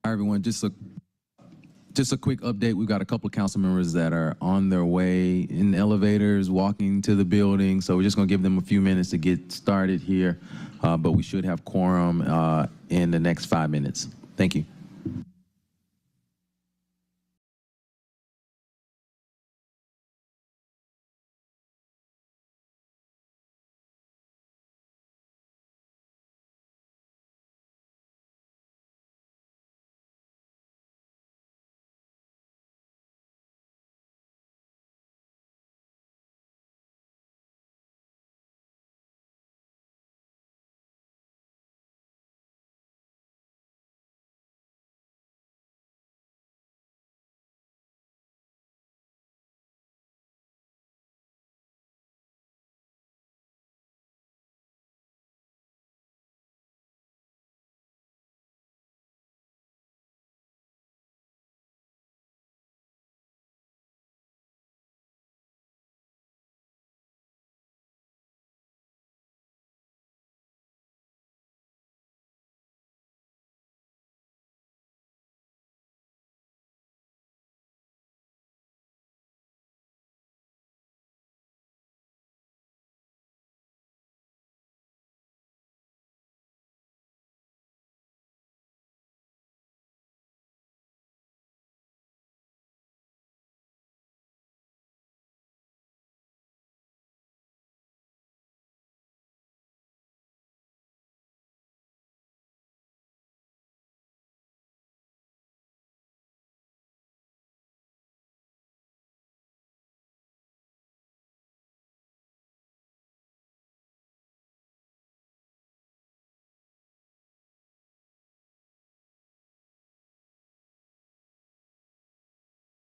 Hi, everyone. Just a quick update. We've got a couple of council members that are on their way in elevators, walking to the building. So we're just going to give them a few minutes to get started here. But we should have quorum in the next 5 minutes. Thank you.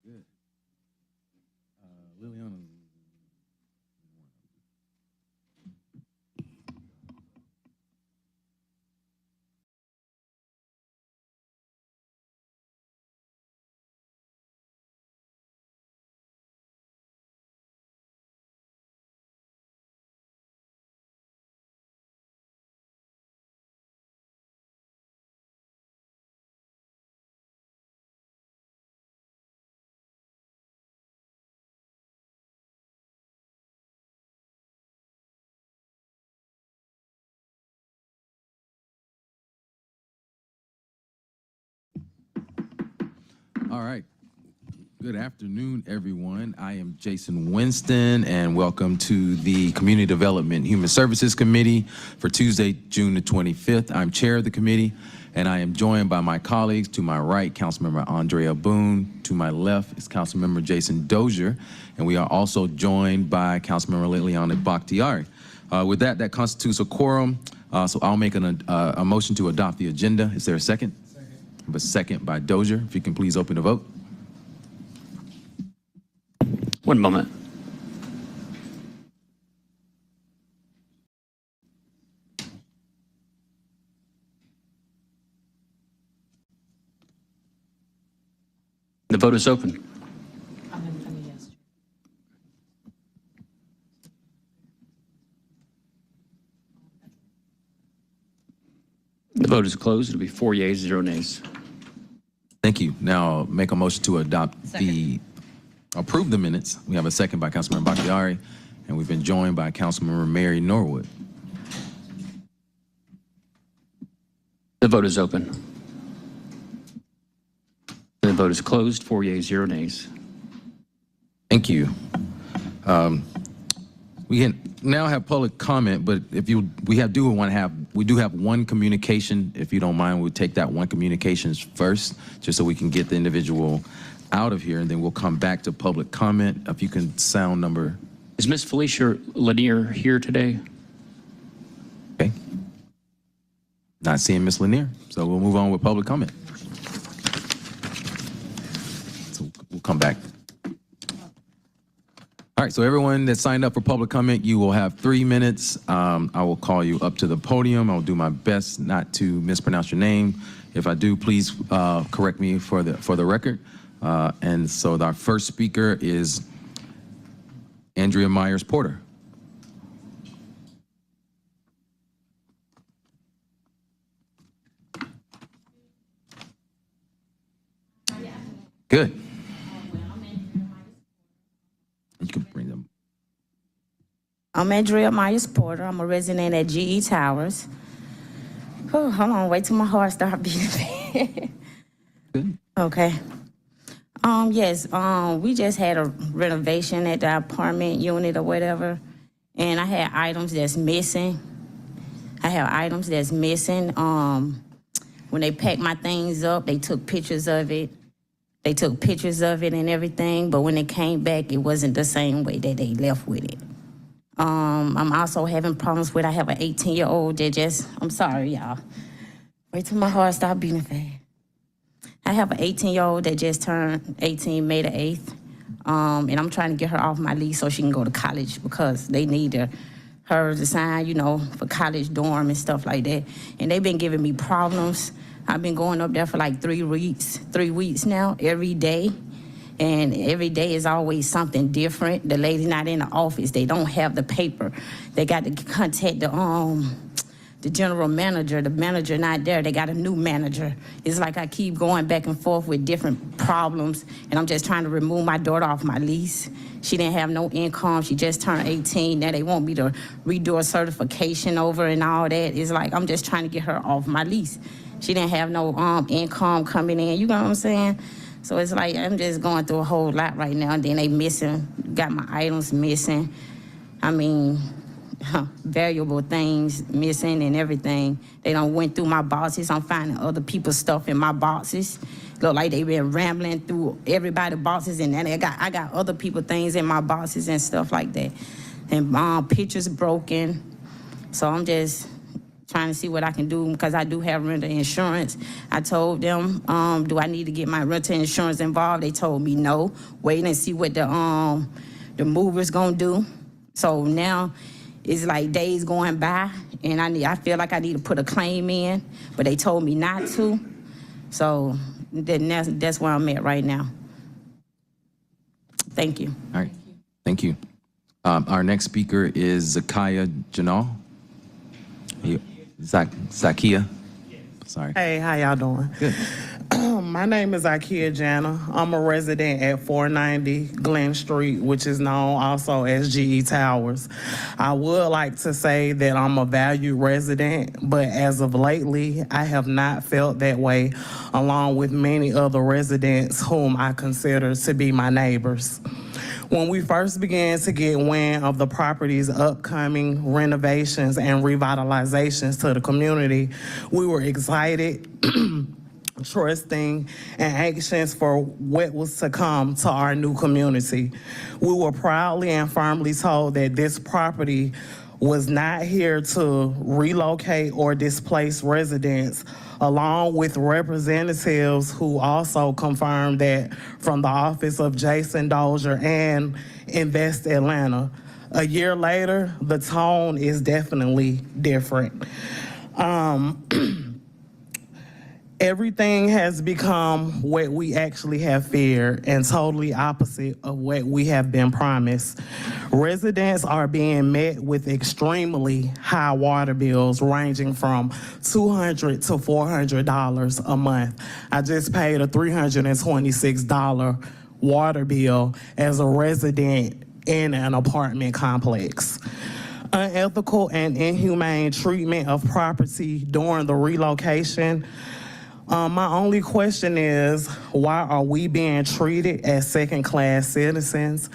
Good. Liliana. All right. Good afternoon, everyone. I am Jason Winston, and welcome to the Community Development and Human Services Committee for Tuesday, June the 25th. I'm chair of the committee, and I am joined by my colleagues. To my right, Councilmember Andrea Boone. To my left is Councilmember Jason Dozier, and we are also joined by Councilmember Liliana Bakhtiari. With that, that constitutes a quorum, so I'll make a motion to adopt the agenda. Is there a second? Second. I have a second by Dozier. If you can please open the vote. One moment. The vote is open. The vote is closed. It'll be 4 yeas, 0 nays. Thank you. Now make a motion to adopt approve the minutes. We have a second by Councilmember Bakhtiari, and we've been joined by Councilmember Mary Norwood. The vote is open. The vote is closed. 4 yeas, 0 nays. Thank you. We can now have public comment, but if you we do have one communication. If you don't mind, we'll take that one communications first, just so we can get the individual out of here, and then we'll come back to public comment. If you can sound number. Is Miss Felicia Lanier here today? Okay. Not seeing Miss Lanier, so we'll move on with public comment. So we'll come back. All right, so everyone that signed up for public comment, you will have 3 minutes. I will call you up to the podium. I'll do my best not to mispronounce your name. If I do, please correct me for the record. And so our first speaker is Andrea Myers Porter. Good. You can bring them. I'm Andrea Myers Porter. I'm a resident at GE Towers. Oh, hold on, wait till my heart start beating. Good. Okay. Yes, we just had a renovation at the apartment unit or whatever, and I had items that's missing. When they packed my things up, they took pictures of it. And everything, but when it came back, it wasn't the same way that they left with it. I'm also having problems with, I have an 18-year-old that just, I'm sorry, y'all. Wait till my heart stop beating fast. I have an 18-year-old that just turned 18 May the 8th, and I'm trying to get her off my lease so she can go to college because they need her to sign, for college dorm and stuff like that. And they've been giving me problems. I've been going up there for like 3 weeks now, every day. And every day is always something different. The lady's not in the office. They don't have the paper. They got to contact the general manager. The manager not there. They got a new manager. It's like I keep going back and forth with different problems, and I'm just trying to remove my daughter off my lease. She didn't have no income. She just turned 18. Now they want me to redo a certification over and all that. It's like I'm just trying to get her off my lease. She didn't have no income coming in. You know what I'm saying? So it's like I'm just going through a whole lot right now. And then they got my items missing. I mean, valuable things missing and everything. They done went through my boxes. I'm finding other people's stuff in my boxes. Look like they been rambling through everybody's boxes, and then I got other people things in my boxes and stuff like that. And pictures broken. So I'm just trying to see what I can do because I do have rental insurance. I told them, do I need to get my rental insurance involved? They told me no. Wait and see what the mover's gonna do. So now it's like days going by, and I feel like I need to put a claim in, but they told me not to. So then that's where I'm at right now. Thank you. All right. Thank you. Our next speaker is Zakiya Janal. Zakiya. Sorry. Hey, how y'all doing? Good. My name is Zakiya Jana. I'm a resident at 490 Glen Street, which is known also as GE Towers. I would like to say that I'm a valued resident, but as of lately, I have not felt that way, along with many other residents whom I consider to be my neighbors. When we first began to get wind of the property's upcoming renovations and revitalizations to the community, we were excited, trusting, and anxious for what was to come to our new community. We were proudly and firmly told that this property was not here to relocate or displace residents, along with representatives who also confirmed that from the office of Jason Dozier and Invest Atlanta. A year later, the tone is definitely different. Everything has become what we actually have feared and totally opposite of what we have been promised. Residents are being met with extremely high water bills ranging from $200 to $400 a month. I just paid a $326 water bill as a resident in an apartment complex. Unethical and inhumane treatment of property during the relocation. My only question is, why are we being treated as second-class citizens?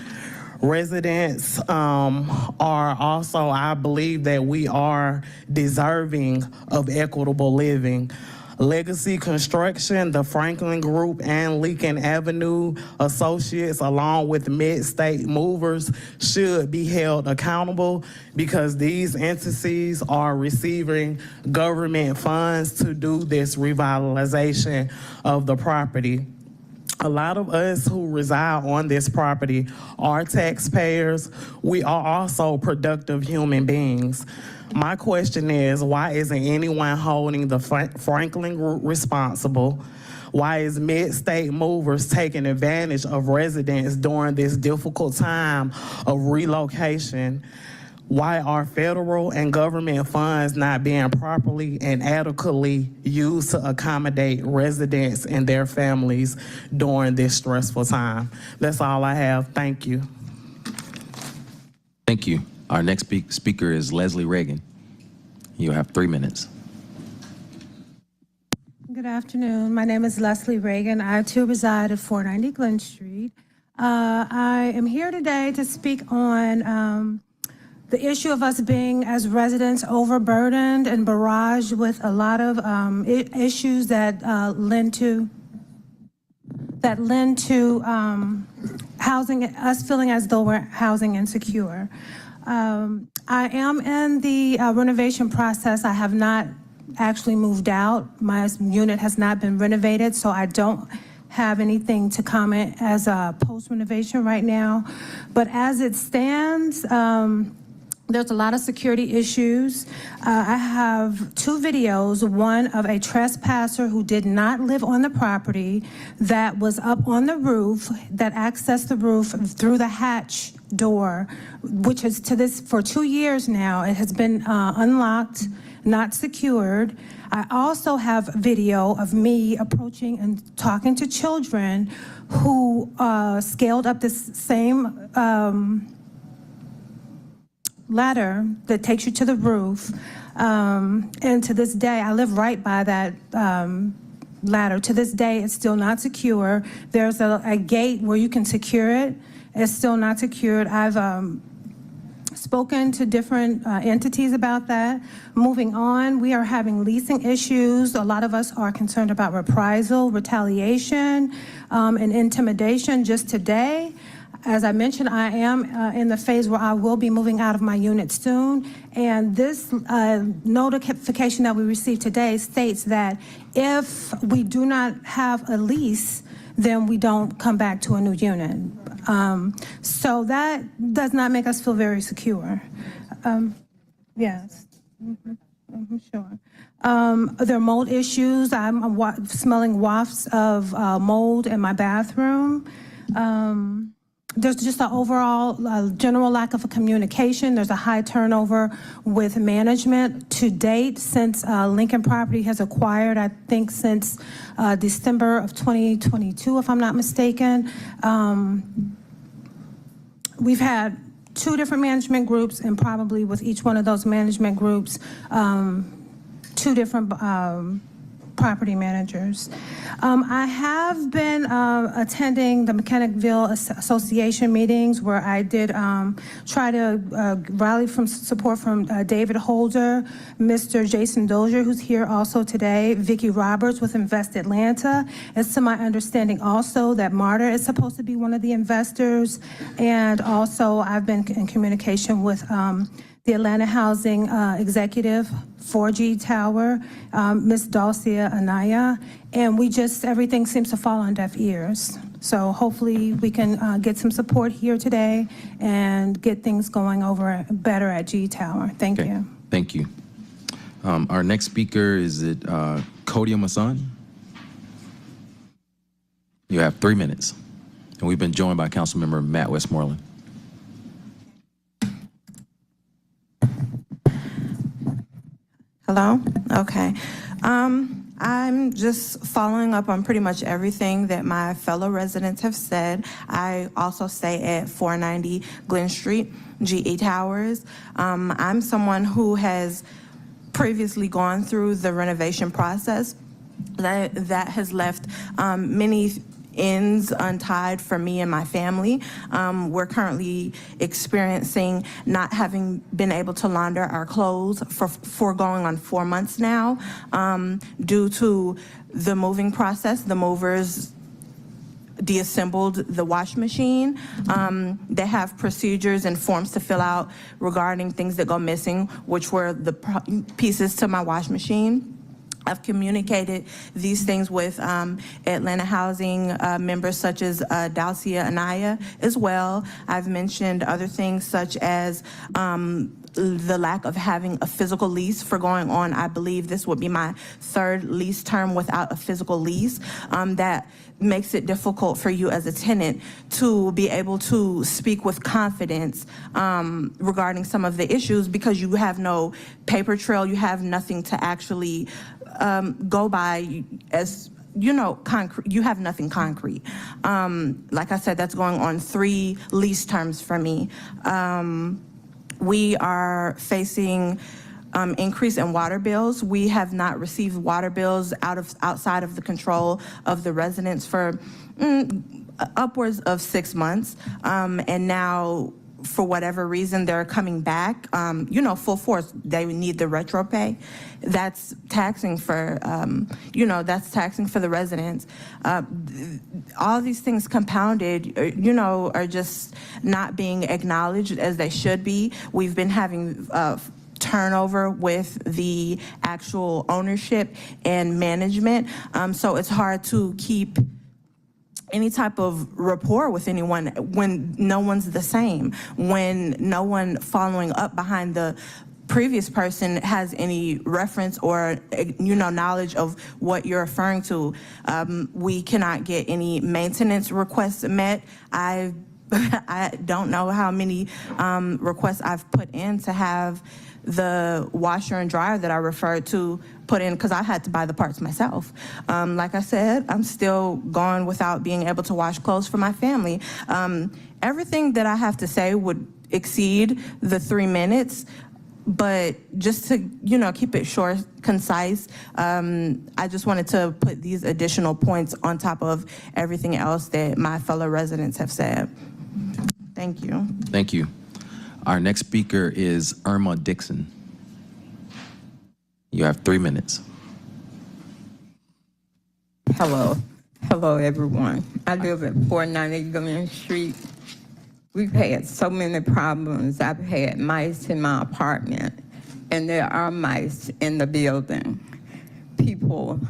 Residents are also, I believe that we are deserving of equitable living. Legacy Construction, the Franklin Group, and Lincoln Avenue Associates, along with Mid-State Movers, should be held accountable because these entities are receiving government funds to do this revitalization of the property. A lot of us who reside on this property are taxpayers. We are also productive human beings. My question is, why isn't anyone holding the Franklin Group responsible? Why is Mid-State Movers taking advantage of residents during this difficult time of relocation? Why are federal and government funds not being properly and adequately used to accommodate residents and their families during this stressful time? That's all I have. Thank you. Thank you. Our next speaker is Leslie Reagan. You have 3 minutes. Good afternoon. My name is Leslie Reagan. I too reside at 490 Glen Street. I am here today to speak on the issue of us being, as residents, overburdened and barraged with a lot of issues that lend to housing, us feeling as though we're housing insecure. I am in the renovation process. I have not actually moved out. My unit has not been renovated, so I don't have anything to comment as a post-renovation right now. But as it stands, there's a lot of security issues. I have 2 videos, one of a trespasser who did not live on the property that was up on the roof, that accessed the roof through the hatch door, which is to this for 2 years now. It has been unlocked, not secured. I also have video of me approaching and talking to children who scaled up this same ladder that takes you to the roof. And to this day, I live right by that ladder. To this day, it's still not secure. There's a gate where you can secure it. It's still not secured. I've spoken to different entities about that. Moving on, we are having leasing issues. A lot of us are concerned about reprisal, retaliation, and intimidation. Just today, as I mentioned, I am in the phase where I will be moving out of my unit soon. And this notification that we received today states that if we do not have a lease, then we don't come back to a new unit. So that does not make us feel very secure. Yes, sure. There are mold issues. I'm smelling wafts of mold in my bathroom. There's just an overall general lack of communication. There's a high turnover with management to date since Lincoln Property has acquired, I think since December of 2022, if I'm not mistaken. We've had 2 different management groups, and probably with each one of those management groups, 2 different property managers. I have been attending the Mechanicville Association meetings where I did try to rally from support from David Holder, Mr. Jason Dozier, who's here also today, Vicki Roberts with Invest Atlanta. It's to my understanding also that MARTA is supposed to be one of the investors, and also I've been in communication with the Atlanta Housing Executive, 4G Tower, Ms. Dalcia Anaya, and everything seems to fall on deaf ears. So hopefully we can get some support here today and get things going over better at G Tower. Thank you. Thank you. Our next speaker is Kodia Masan. You have 3 minutes. And we've been joined by Councilmember Matt Westmoreland. Hello? Okay. I'm just following up on pretty much everything that my fellow residents have said. I also stay at 490 Glen Street, GE Towers. I'm someone who has previously gone through the renovation process that has left many ends untied for me and my family. We're currently experiencing not having been able to launder our clothes for going on 4 months now due to the moving process. The movers deassembled the wash machine. They have procedures and forms to fill out regarding things that go missing, which were the pieces to my wash machine. I've communicated these things with Atlanta Housing members such as Dalcia Anaya as well. I've mentioned other things such as the lack of having a physical lease for going on, I believe this would be my third lease term without a physical lease. That makes it difficult for you as a tenant to be able to speak with confidence regarding some of the issues, because you have no paper trail, you have nothing to actually go by as, you know, concrete. You have nothing concrete. Like I said, that's going on 3 lease terms for me. We are facing increase in water bills. We have not received water bills outside of the control of the residents for upwards of 6 months. And now, for whatever reason, they're coming back, you know, full force. They need the retro pay. That's taxing for, you know, that's taxing for the residents. All these things compounded, you know, are just not being acknowledged as they should be. We've been having turnover with the actual ownership and management. So it's hard to keep any type of rapport with anyone when no one's the same, when no one following up behind the previous person has any reference or, you know, knowledge of what you're referring to. We cannot get any maintenance requests met. I don't know how many requests I've put in to have the washer and dryer that I referred to put in, because I had to buy the parts myself. Like I said, I'm still going without being able to wash clothes for my family. Everything that I have to say would exceed the 3 minutes, but just to, you know, keep it short, concise, I just wanted to put these additional points on top of everything else that my fellow residents have said. Thank you. Thank you. Our next speaker is Irma Dixon. You have 3 minutes. Hello. Hello, everyone. I live at 490 Glen Street. We've had so many problems. I've had mice in my apartment, and there are mice in the building. People,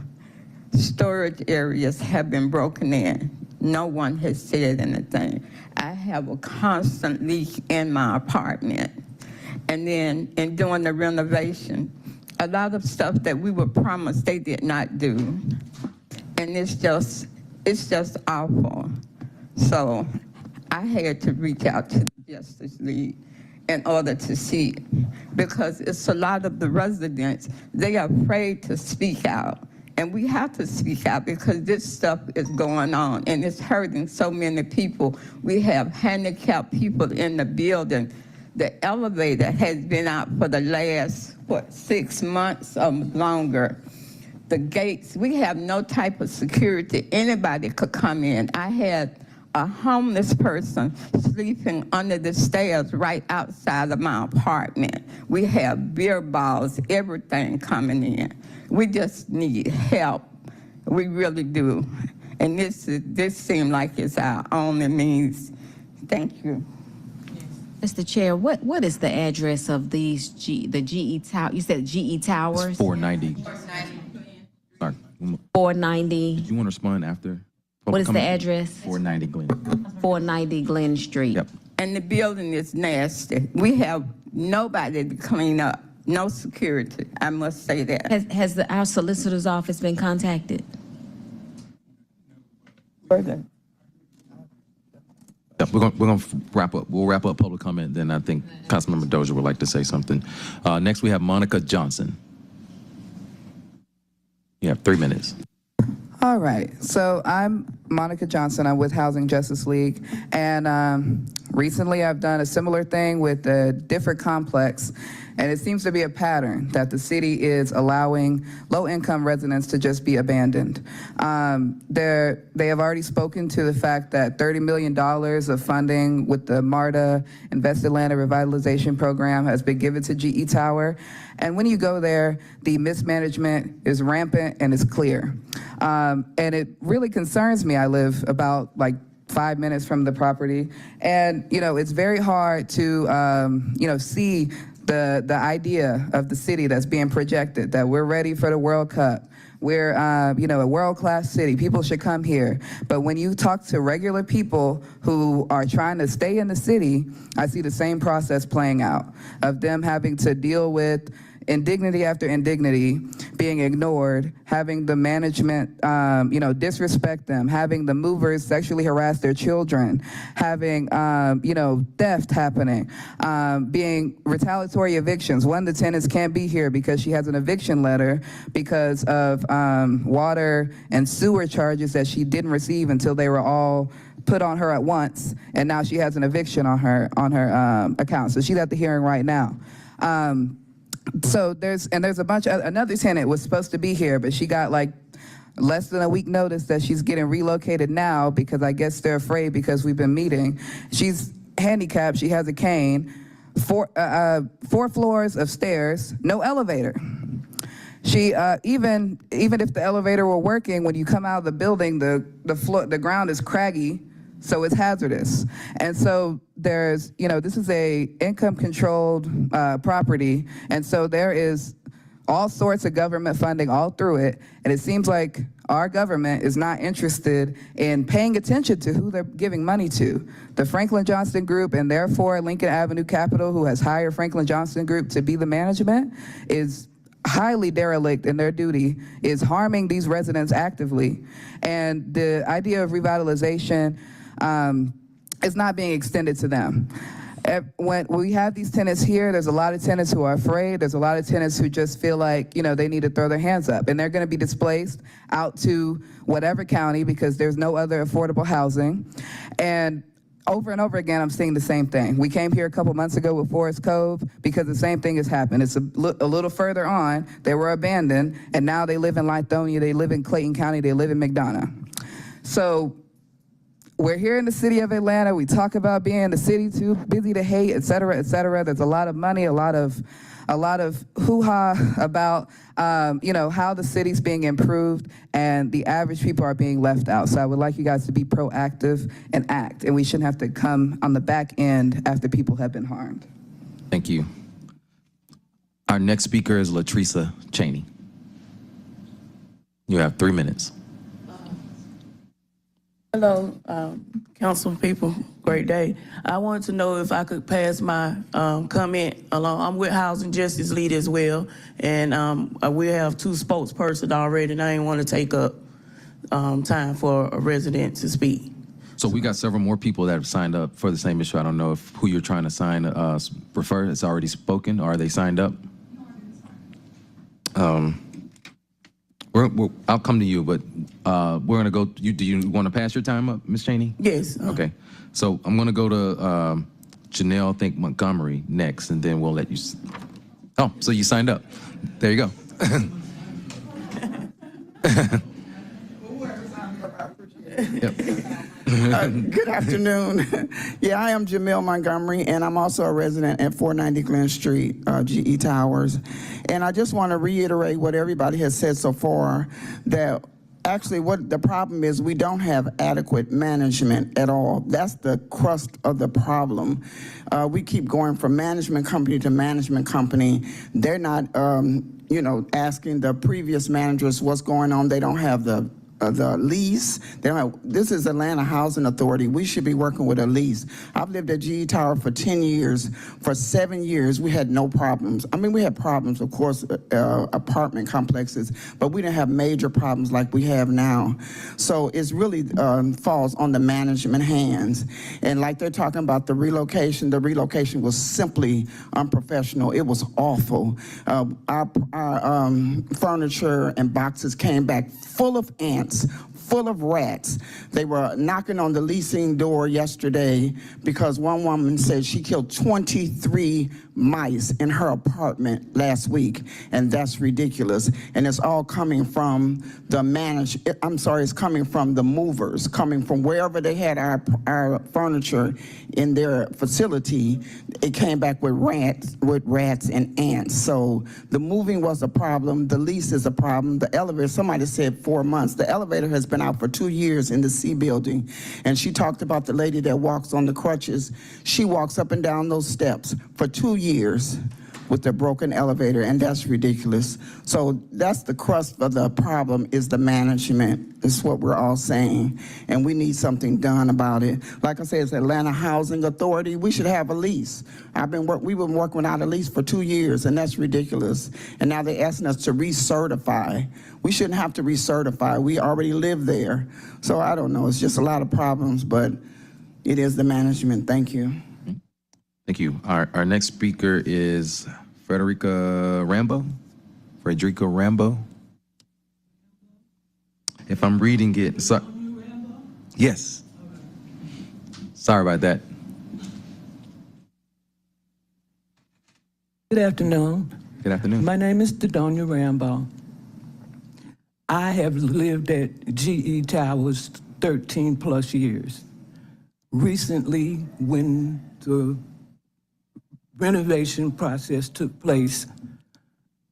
storage areas have been broken in. No one has said anything. I have a constant leak in my apartment. And then in doing the renovation, a lot of stuff that we were promised they did not do. And it's just awful. So I had to reach out to the Justice League in order to see it, because it's a lot of the residents, they are afraid to speak out. And we have to speak out because this stuff is going on and it's hurting so many people. We have handicapped people in the building. The elevator has been out for the last, 6 months or longer. The gates, we have no type of security. Anybody could come in. I had a homeless person sleeping under the stairs right outside of my apartment. We have beer balls, everything coming in. We just need help. We really do. And this seems like it's our only means. Thank you. Mr. Chair, what is the address of these the GE Tower? You said GE Towers? It's 490. Sorry. 490. You want to respond after? What is the address? 490 Glen. 490 Glen Street. Yep. And the building is nasty. We have nobody to clean up. No security, I must say that. Has our solicitor's office been contacted? Further. Yep, we're gonna wrap up. We'll wrap up public comment. Then I think Councilmember Dozier would like to say something. Next, we have Monica Johnson. You have 3 minutes. All right, so I'm Monica Johnson. I'm with Housing Justice League, and recently I've done a similar thing with a different complex, and it seems to be a pattern that the city is allowing low-income residents to just be abandoned. They have already spoken to the fact that $30 million of funding with the MARTA Invest Atlanta Revitalization Program has been given to GE Tower. And when you go there, the mismanagement is rampant and it's clear. And it really concerns me. I live about 5 minutes from the property. And, it's very hard to, see the idea of the city that's being projected, that we're ready for the World Cup. We're, a world-class city. People should come here. But when you talk to regular people who are trying to stay in the city, I see the same process playing out of them having to deal with indignity after indignity, being ignored, having the management, disrespect them, having the movers sexually harass their children, having, theft happening, being retaliatory evictions. One of the tenants can't be here because she has an eviction letter because of water and sewer charges that she didn't receive until they were all put on her at once, and now she has an eviction on her account. So she's at the hearing right now. So there's a bunch of, another tenant was supposed to be here, but she got like less than a week notice that she's getting relocated now because I guess they're afraid because we've been meeting. She's handicapped, she has a cane, 4 floors of stairs, no elevator. She, even if the elevator were working, when you come out of the building, the ground is craggy, so it's hazardous. And so there's, this is a income-controlled property, and so there is all sorts of government funding all through it, and it seems like our government is not interested in paying attention to who they're giving money to. The Franklin Johnston Group, and therefore Lincoln Avenue Capital, who has hired Franklin Johnston Group to be the management, is highly derelict in their duty, is harming these residents actively. And the idea of revitalization is not being extended to them. When we have these tenants here, there's a lot of tenants who are afraid. There's a lot of tenants who just feel like, they need to throw their hands up. And they're going to be displaced out to whatever county because there's no other affordable housing. And over and over again, I'm seeing the same thing. We came here a couple months ago with Forest Cove because the same thing has happened. It's a little further on, they were abandoned, and now they live in Lithonia, they live in Clayton County, they live in McDonough. So we're here in the city of Atlanta. We talk about being the city too busy to hate, et cetera, et cetera. There's a lot of money, a lot of hoo-ha about how the city's being improved and the average people are being left out. So I would like you guys to be proactive and act, and we shouldn't have to come on the back end after people have been harmed. Thank you. Our next speaker is Latresa Cheney. You have 3 minutes. Hello, council people, great day. I wanted to know if I could pass my comment along. I'm with Housing Justice Lead as well, and we have 2 spokespersons already, and I didn't want to take up time for a resident to speak. So we got several more people that have signed up for the same issue. I don't know if who you're trying to refer has already spoken, or are they signed up? I'll come to you, but we're gonna go. Do you want to pass your time up, Ms. Cheney? Yes. Okay. So I'm gonna go to Janelle Montgomery next, and then we'll let you. Oh, so you signed up? There you go. Yep. Good afternoon. Yeah, I am Jamil Montgomery, and I'm also a resident at 490 Glen Street, GE Towers. And I just want to reiterate what everybody has said so far, that actually what the problem is, we don't have adequate management at all. That's the crust of the problem. We keep going from management company to management company. They're not, asking the previous managers what's going on. They don't have the lease. They don't have, this is Atlanta Housing Authority. We should be working with a lease. I've lived at GE Tower for 10 years. For 7 years, we had no problems. I mean, we had problems, of course, apartment complexes, but we didn't have major problems like we have now. So it's really falls on the management hands. And like they're talking about the relocation was simply unprofessional. It was awful. Our furniture and boxes came back full of ants, full of rats. They were knocking on the leasing door yesterday because one woman said she killed 23 mice in her apartment last week, and that's ridiculous. And it's all coming from the it's coming from the movers, coming from wherever they had our furniture in their facility. It came back with rats and ants. So the moving was a problem, the lease is a problem, the elevator, somebody said 4 months. The elevator has been out for 2 years in the C building, and she talked about the lady that walks on the crutches. She walks up and down those steps for 2 years with the broken elevator, and that's ridiculous. So that's the crust of the problem, is the management. This is what we're all saying, and we need something done about it. Like I said, it's Atlanta Housing Authority. We should have a lease. We've been working without a lease for 2 years, and that's ridiculous. And now they're asking us to recertify. We shouldn't have to recertify. We already live there. So I don't know. It's just a lot of problems, but it is the management. Thank you. Thank you. Our next speaker is Frederica Rambo. If I'm reading it, yes. Sorry about that. Good afternoon. Good afternoon. My name is Dodonia Rambo. I have lived at GE Towers 13 plus years. Recently, when the renovation process took place,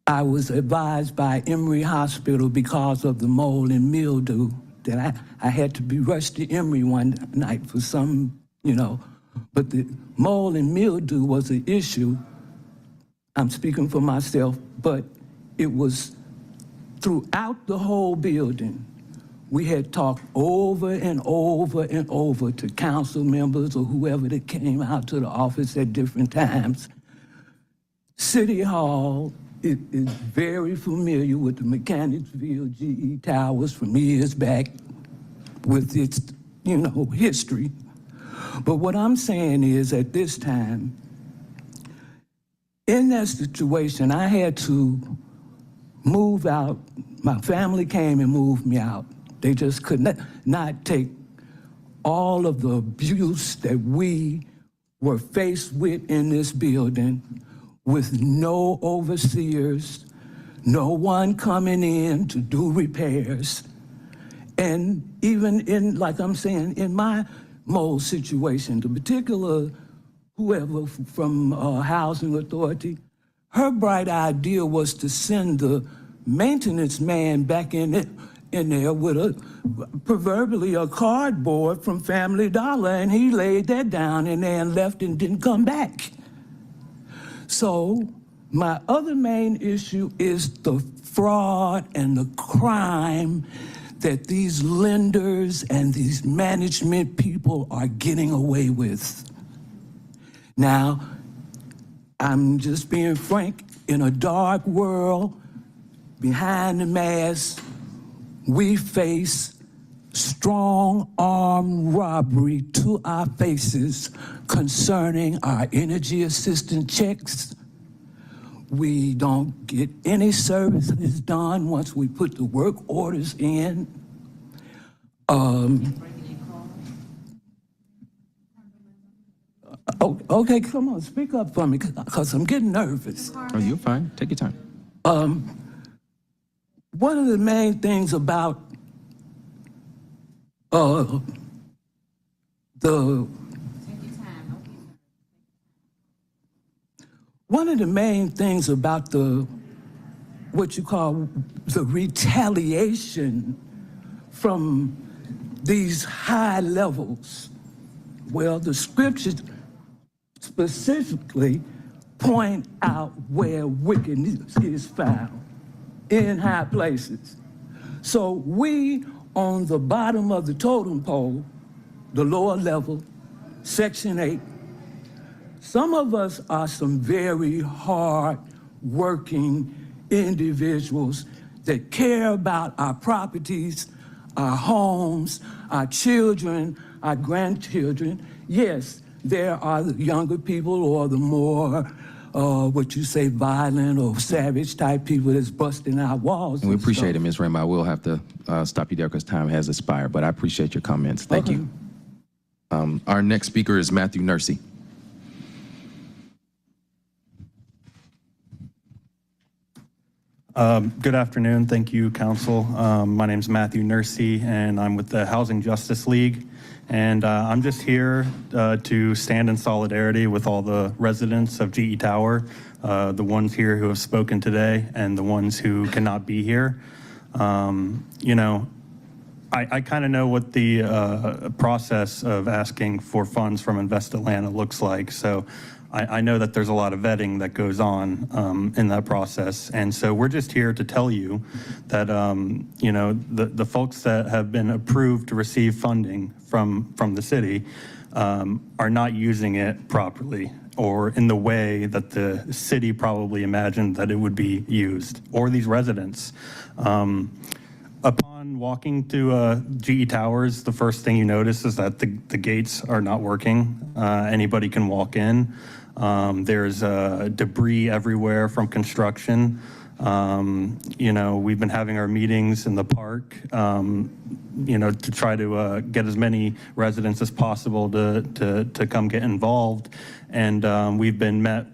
I was advised by Emory Hospital because of the mold and mildew that I had to be rushed to Emory one night for some, but the mold and mildew was an issue. I'm speaking for myself, but it was throughout the whole building. We had talked over and over and over to council members or whoever that came out to the office at different times. City Hall is very familiar with the Mechanicsville GE Towers from years back with its, history. But what I'm saying is at this time, in that situation, I had to move out. My family came and moved me out. They just could not take all of the abuse that we were faced with in this building with no overseers, no one coming in to do repairs. And even in, like I'm saying, in my mold situation, the particular whoever from Housing Authority, her bright idea was to send the maintenance man back in there with proverbially a cardboard from Family Dollar, and he laid that down in there and left and didn't come back. So my other main issue is the fraud and the crime that these lenders and these management people are getting away with. Now, I'm just being frank, in a dark world, behind the mask, we face strong armed robbery to our faces concerning our energy assistance checks. We don't get any services done once we put the work orders in. Okay, come on, speak up for me, because I'm getting nervous. Oh, you're fine. Take your time. One of the main things about what you call the retaliation from these high levels, well, the scriptures specifically point out where wickedness is found, in high places. So we on the bottom of the totem pole, the lower level, Section 8, some of us are some very hard working individuals that care about our properties, our homes, our children, our grandchildren. Yes, there are the younger people or the more what you say, violent or savage type people that's busting our walls. And we appreciate it, Ms. Rambo. I will have to stop you there because time has expired, but I appreciate your comments. Thank you. Our next speaker is Matthew Nursey. Good afternoon. Thank you, Council. My name is Matthew Nursey, and I'm with the Housing Justice League. And I'm just here to stand in solidarity with all the residents of GE Tower, the ones here who have spoken today and the ones who cannot be here. I kind of know what the process of asking for funds from Invest Atlanta looks like. So I know that there's a lot of vetting that goes on in that process. And so we're just here to tell you that, you know, the folks that have been approved to receive funding from the city are not using it properly or in the way that the city probably imagined that it would be used, or these residents. Upon walking to GE Towers, the first thing you notice is that the gates are not working. Anybody can walk in. There's debris everywhere from construction. You know, we've been having our meetings in the park, you know, to try to get as many residents as possible to come get involved. And we've been met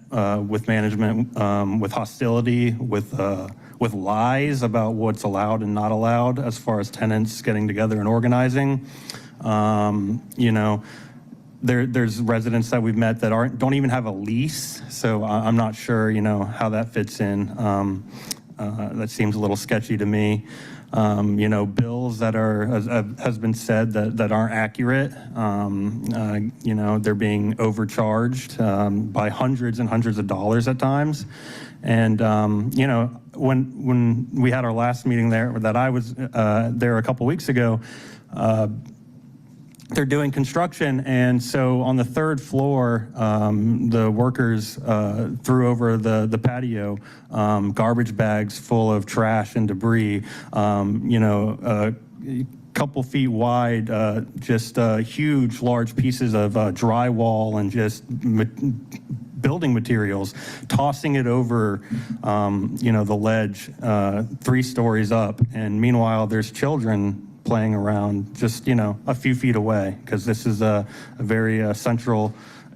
with management with hostility, with lies about what's allowed and not allowed as far as tenants getting together and organizing. You know, there's residents that we've met that don't even have a lease, so I'm not sure, you know, how that fits in. That seems a little sketchy to me. You know, bills that has been said that aren't accurate. You know, they're being overcharged by hundreds and hundreds of dollars at times. And you know, when we had our last meeting there, that I was there a couple weeks ago, they're doing construction, and so on the third floor, the workers threw over the patio garbage bags full of trash and debris, you know, a couple feet wide, just huge, large pieces of drywall and just building materials, tossing it over, you know, the ledge 3 stories up, and meanwhile, there's children playing around just, you know, a few feet away, because this is a very central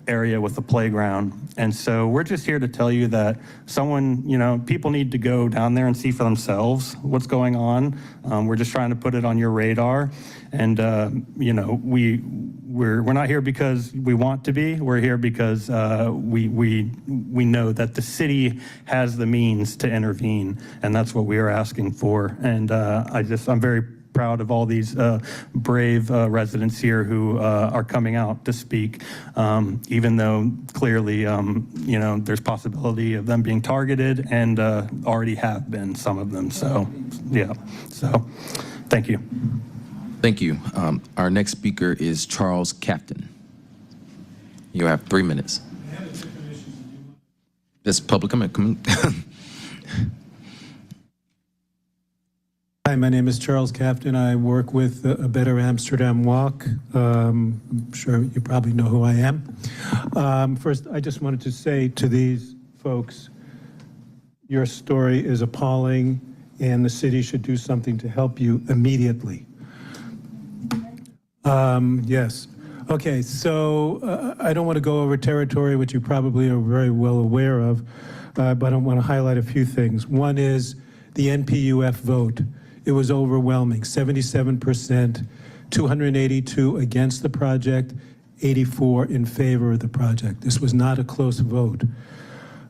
area with a playground. And so we're just here to tell you that someone, you know, people need to go down there and see for themselves what's going on. We're just trying to put it on your radar. And, you know, we're not here because we want to be. We're here because we know that the city has the means to intervene, and that's what we are asking for. And I'm very proud of all these brave residents here who are coming out to speak, even though clearly, you know, there's possibility of them being targeted, and already have been, some of them. So, yeah. So, thank you. Thank you. Our next speaker is Charles Captain. You have 3 minutes. This public comment. Hi, my name is Charles Captain. I work with A Better Amsterdam Walk. I'm sure you probably know who I am. First, I just wanted to say to these folks, your story is appalling, and the city should do something to help you immediately. Yes. Okay, so I don't want to go over territory, which you probably are very well aware of, but I want to highlight a few things. One is the NPUF vote. It was overwhelming, 77%, 282 against the project, 84 in favor of the project. This was not a close vote.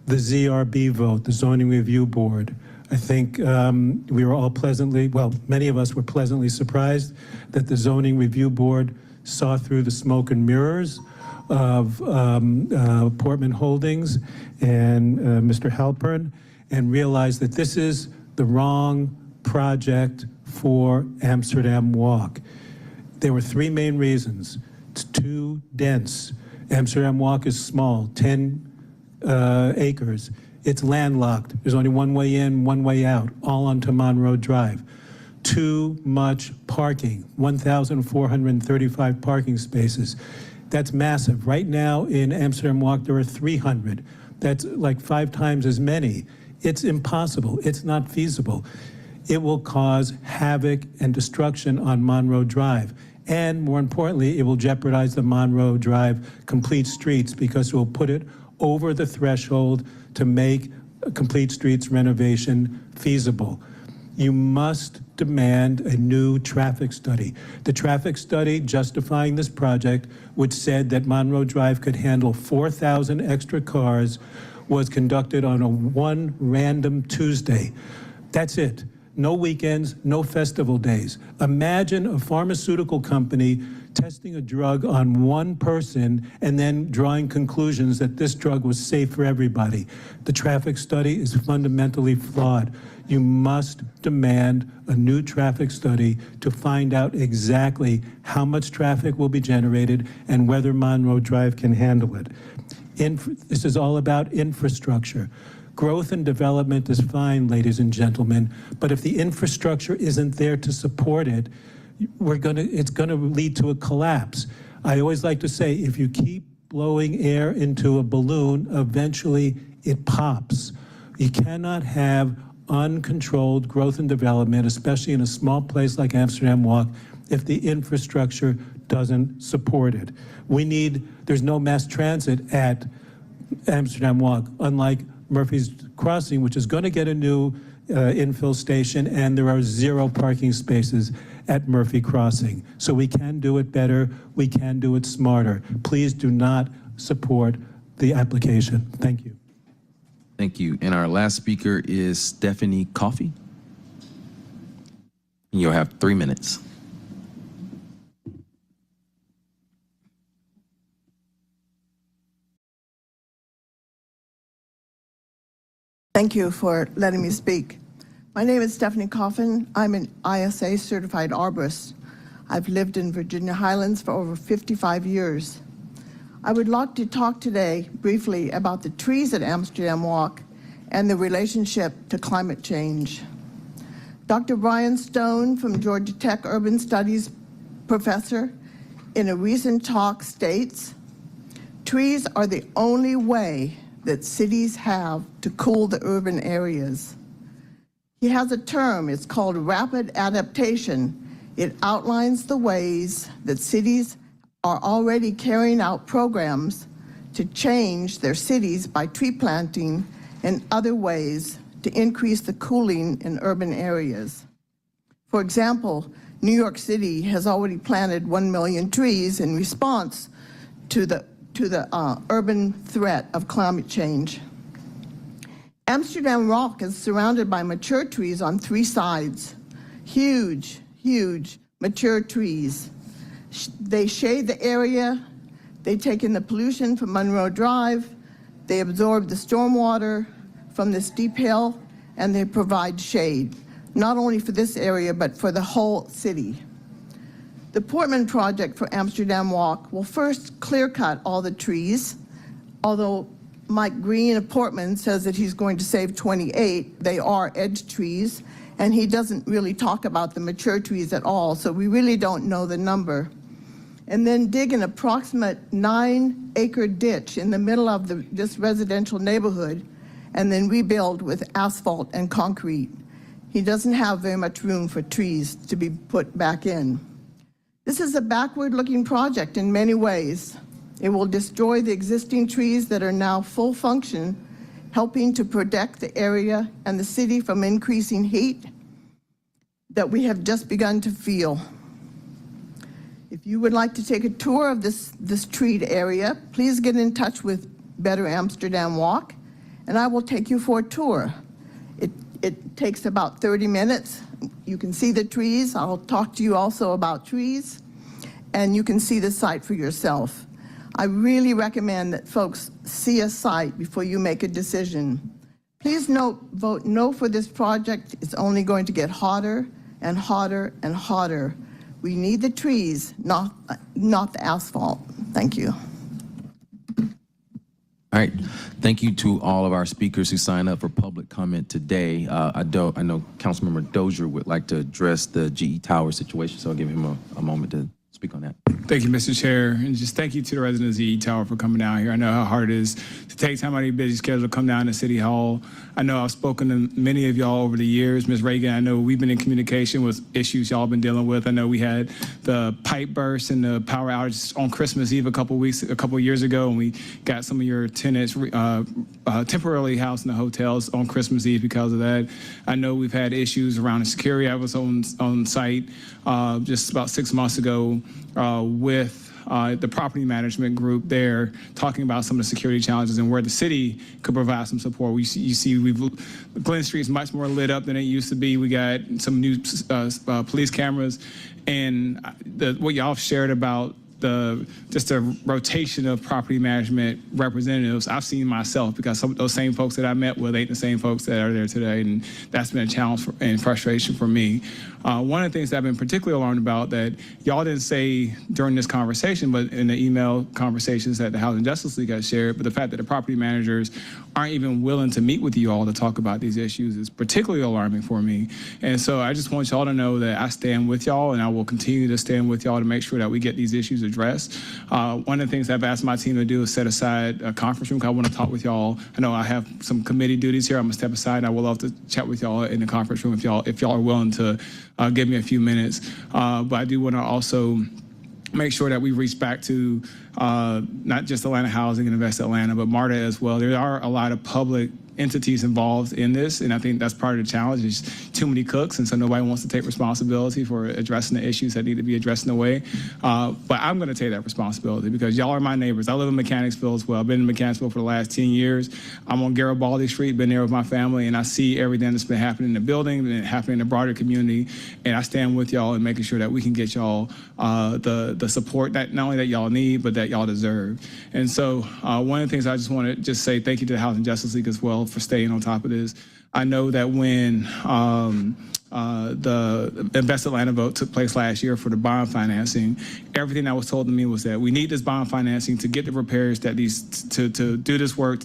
The ZRB vote, the Zoning Review Board, I think we were all many of us were pleasantly surprised that the Zoning Review Board saw through the smoke and mirrors of Portman Holdings and Mr. Halpern, and realized that this is the wrong project for Amsterdam Walk. There were 3 main reasons. It's too dense. Amsterdam Walk is small, 10 acres. It's landlocked. There's only one way in, one way out, all onto Monroe Drive. Too much parking, 1,435 parking spaces. That's massive. Right now in Amsterdam Walk, there are 300. That's like 5 times as many. It's impossible. It's not feasible. It will cause havoc and destruction on Monroe Drive. And more importantly, it will jeopardize the Monroe Drive complete streets, because it will put it over the threshold to make complete streets renovation feasible. You must demand a new traffic study. The traffic study justifying this project, which said that Monroe Drive could handle 4,000 extra cars, was conducted on one random Tuesday. That's it. no weekends, no festival days. Imagine a pharmaceutical company testing a drug on one person and then drawing conclusions that this drug was safe for everybody. The traffic study is fundamentally flawed. You must demand a new traffic study to find out exactly how much traffic will be generated and whether Monroe Drive can handle it. This is all about infrastructure. Growth and development is fine, ladies and gentlemen, but if the infrastructure isn't there to support it, it's gonna lead to a collapse. I always like to say, if you keep blowing air into a balloon, eventually it pops. You cannot have uncontrolled growth and development, especially in a small place like Amsterdam Walk, if the infrastructure doesn't support it. There's no mass transit at Amsterdam Walk, unlike Murphy's Crossing, which is going to get a new infill station, and there are 0 parking spaces at Murphy Crossing. So we can do it better, we can do it smarter. Please do not support the application. Thank you. Thank you. And our last speaker is Stephanie Coffey. You'll have 3 minutes. Thank you for letting me speak. My name is Stephanie Coffin. I'm an ISA certified arborist. I've lived in Virginia Highlands for over 55 years. I would like to talk today briefly about the trees at Amsterdam Walk and the relationship to climate change. Dr. Brian Stone from Georgia Tech Urban Studies professor in a recent talk states, trees are the only way that cities have to cool the urban areas. He has a term, it's called rapid adaptation. It outlines the ways that cities are already carrying out programs to change their cities by tree planting and other ways to increase the cooling in urban areas. For example, New York City has already planted 1 million trees in response to the urban threat of climate change. Amsterdam Walk is surrounded by mature trees on 3 sides. Huge, huge mature trees. They shade the area, they take in the pollution from Monroe Drive, they absorb the stormwater from the steep hill, and they provide shade, not only for this area, but for the whole city. The Portman project for Amsterdam Walk will first clear cut all the trees, although Mike Green of Portman says that he's going to save 28. They are edge trees, and he doesn't really talk about the mature trees at all, so we really don't know the number. And then dig an approximate 9-acre ditch in the middle of this residential neighborhood, and then rebuild with asphalt and concrete. He doesn't have very much room for trees to be put back in. This is a backward-looking project in many ways. It will destroy the existing trees that are now full function, helping to protect the area and the city from increasing heat that we have just begun to feel. If you would like to take a tour of this treed area, please get in touch with Better Amsterdam Walk, and I will take you for a tour. It takes about 30 minutes. You can see the trees. I'll talk to you also about trees, and you can see the site for yourself. I really recommend that folks see a site before you make a decision. Please note, vote no for this project. It's only going to get hotter and hotter and hotter. We need the trees, not the asphalt. Thank you. All right. Thank you to all of our speakers who signed up for public comment today. I know Councilmember Dozier would like to address the GE Tower situation, so I'll give him a moment to speak on that. Thank you, Mr. Chair, and just thank you to the residents of GE Tower for coming down here. I know how hard it is to take time out of your busy schedule to come down to City Hall. I know I've spoken to many of y'all over the years. Ms. Reagan, I know we've been in communication with issues y'all been dealing with. I know we had the pipe burst and the power outage on Christmas Eve a couple years ago, and we got some of your tenants temporarily housed in the hotels on Christmas Eve because of that. I know we've had issues around the security. I was on site just about 6 months ago with the property management group there, talking about some of the security challenges and where the city could provide some support. You see, Glen Street is much more lit up than it used to be. We got some new police cameras, and what y'all shared about just a rotation of property management representatives, I've seen myself, because some of those same folks that I met with ain't the same folks that are there today, and that's been a challenge and frustration for me. One of the things that I've been particularly alarmed about that y'all didn't say during this conversation, but in the email conversations that the Housing Justice League has shared, but the fact that the property managers aren't even willing to meet with you all to talk about these issues is particularly alarming for me. And so I just want y'all to know that I stand with y'all, and I will continue to stand with y'all to make sure that we get these issues addressed. One of the things I've asked my team to do is set aside a conference room, because I want to talk with y'all. I know I have some committee duties here. I'm gonna step aside, and I would love to chat with y'all in the conference room if y'all are willing to give me a few minutes. But I do want to also make sure that we reach back to not just Atlanta Housing and Invest Atlanta, but MARTA as well. There are a lot of public entities involved in this, and I think that's part of the challenge. There's too many cooks, and so nobody wants to take responsibility for addressing the issues that need to be addressed in a way. But I'm going to take that responsibility, because y'all are my neighbors. I live in Mechanicsville as well. I've been in Mechanicsville for the last 10 years. I'm on Garibaldi Street, been there with my family, and I see everything that's been happening in the building and happening in the broader community, and I stand with y'all in making sure that we can get y'all the support that not only that y'all need, but that y'all deserve. And so one of the things I just want to just say thank you to the Housing Justice League as well for staying on top of this. I know that when the Invest Atlanta vote took place last year for the bond financing, everything that was told to me was that we need this bond financing to get the repairs that to do this work.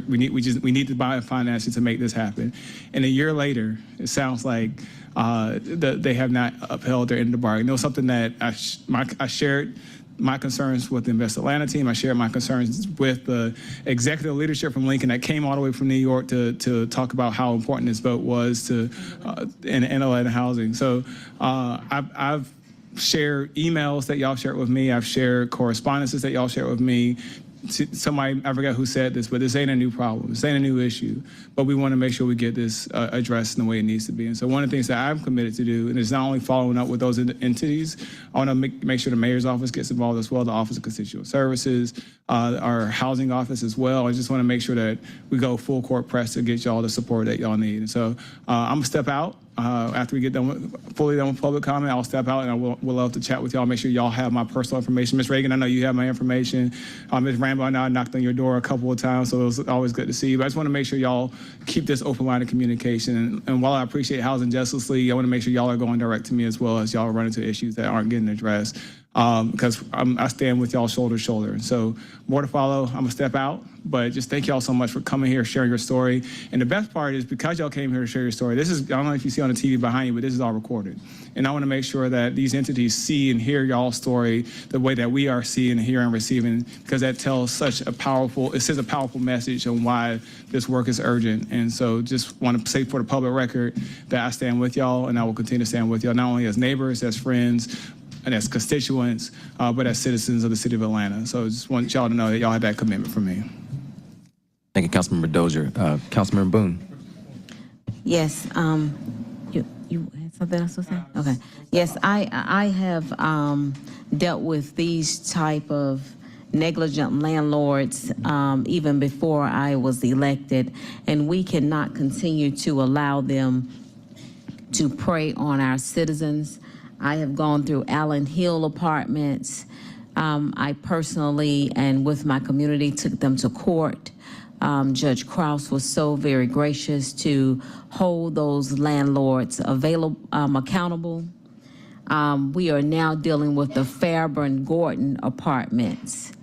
We need the bond financing to make this happen. And a year later, it sounds like they have not upheld their end of the bargain. It was something that I shared my concerns with the Invest Atlanta team. I shared my concerns with the executive leadership from Lincoln that came all the way from New York to talk about how important this vote was to in Atlanta housing. So I've shared emails that y'all shared with me. I've shared correspondences that y'all shared with me. Somebody, I forgot who said this, but this ain't a new problem. This ain't a new issue. But we want to make sure we get this addressed in the way it needs to be. And so one of the things that I'm committed to do, and it's not only following up with those entities, I want to make sure the mayor's office gets involved as well, the Office of Constituent Services, our housing office as well. I just want to make sure that we go full court press to get y'all the support that y'all need. And so I'm going to step out. After we get fully done with public comment, I'll step out, and I will love to chat with y'all, make sure y'all have my personal information. Ms. Reagan, I know you have my information. Ms. Rambo, I know I knocked on your door a couple of times, so it was always good to see you. But I just want to make sure y'all keep this open line of communication. And while I appreciate Housing Justice League, I want to make sure y'all are going direct to me as well as y'all run into issues that aren't getting addressed. Because I stand with y'all shoulder to shoulder. And so more to follow. I'm gonna step out, but just thank y'all so much for coming here, sharing your story. And the best part is, because y'all came here to share your story, this is, I don't know if you see on the TV behind you, but this is all recorded. And I wanna make sure that these entities see and hear y'all's story the way that we are seeing, hearing, and receiving, because that tells such a powerful, it sends a powerful message on why this work is urgent. And so just wanna say for the public record that I stand with y'all, and I will continue to stand with y'all, not only as neighbors, as friends, and as constituents, but as citizens of the city of Atlanta. So I just want y'all to know that y'all have that commitment from me. Thank you, Councilmember Dozier. Councilmember Boone. Yes, you had something else to say? Okay. Yes, I have dealt with these type of negligent landlords even before I was elected, and we cannot continue to allow them to prey on our citizens. I have gone through Allen Hill Apartments. I personally, and with my community, took them to court. Judge Krause was so very gracious to hold those landlords accountable. We are now dealing with the Fairburn Gordon Apartments.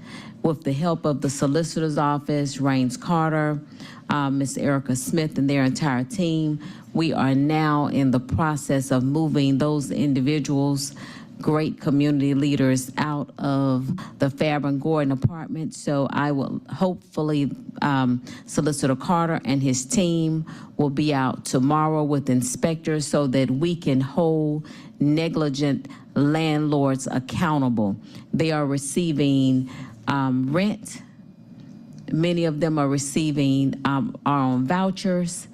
With the help of the Solicitor's Office, Raines Carter, Ms. Erica Smith, and their entire team, we are now in the process of moving those individuals, great community leaders, out of the Fairburn Gordon apartment. So I will hopefully, Solicitor Carter and his team will be out tomorrow with inspectors so that we can hold negligent landlords accountable. They are receiving rent. Many of them are receiving are on vouchers,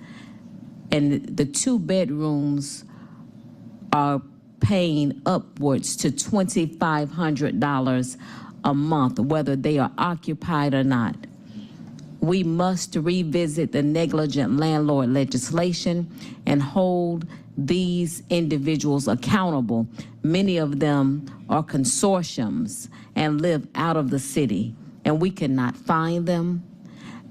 and the 2 bedrooms are paying upwards to $2,500 a month, whether they are occupied or not. We must revisit the negligent landlord legislation and hold these individuals accountable. Many of them are consortiums and live out of the city, and we cannot find them,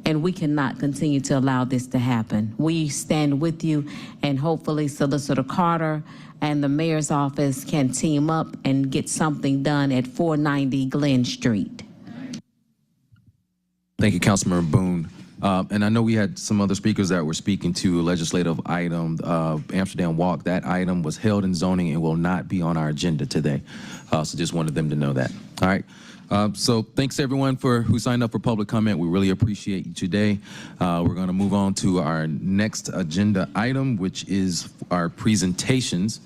and we cannot continue to allow this to happen. We stand with you, and hopefully Solicitor Carter and the mayor's office can team up and get something done at 490 Glen Street. Thank you, Councilmember Boone. And I know we had some other speakers that were speaking to a legislative item, Amsterdam Walk. That item was held in zoning and will not be on our agenda today. So just wanted them to know that. All right. So thanks everyone who signed up for public comment. We really appreciate you today. We're going to move on to our next agenda item, which is our presentations.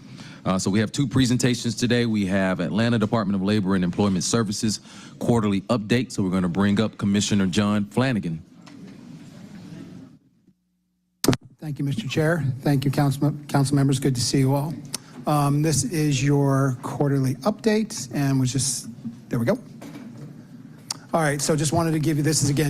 So we have two presentations today. We have Atlanta Department of Labor and Employment Services quarterly update. So we're going to bring up Commissioner John Flanagan. Thank you, Mr. Chair. Thank you, council members. Good to see you all. This is your quarterly update, and there we go. All right, so just wanted to give you, this is again,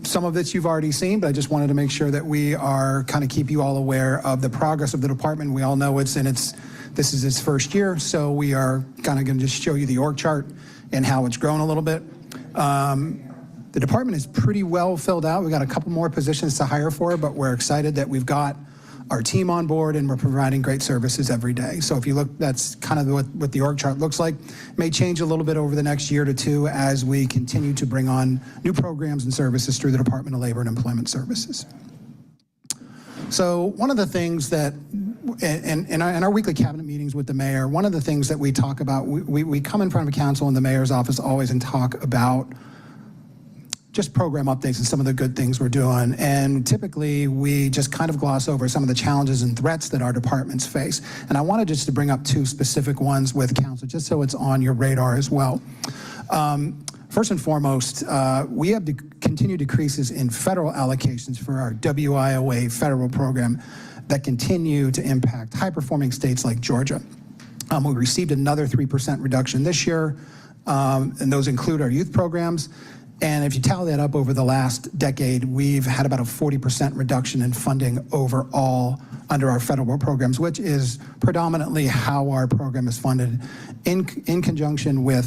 some of this you've already seen, but I just wanted to make sure that we are kind of keep you all aware of the progress of the department. We all know this is its first year, so we are kind of going to just show you the org chart and how it's grown a little bit. The department is pretty well filled out. We've got a couple more positions to hire for, but we're excited that we've got our team on board and we're providing great services every day. So if you look, that's kind of what the org chart looks like. It may change a little bit over the next year to two as we continue to bring on new programs and services through the Department of Labor and Employment Services. So one of the things that, in our weekly cabinet meetings with the mayor, one of the things that we talk about, we come in front of council in the mayor's office always and talk about just program updates and some of the good things we're doing. And typically we just kind of gloss over some of the challenges and threats that our departments face. And I wanted just to bring up two specific ones with council, just so it's on your radar as well. First and foremost, we have continued decreases in federal allocations for our WIOA federal program that continue to impact high-performing states like Georgia. We received another 3% reduction this year, and those include our youth programs. And if you tally that up over the last decade, we've had about a 40% reduction in funding overall under our federal programs, which is predominantly how our program is funded in conjunction with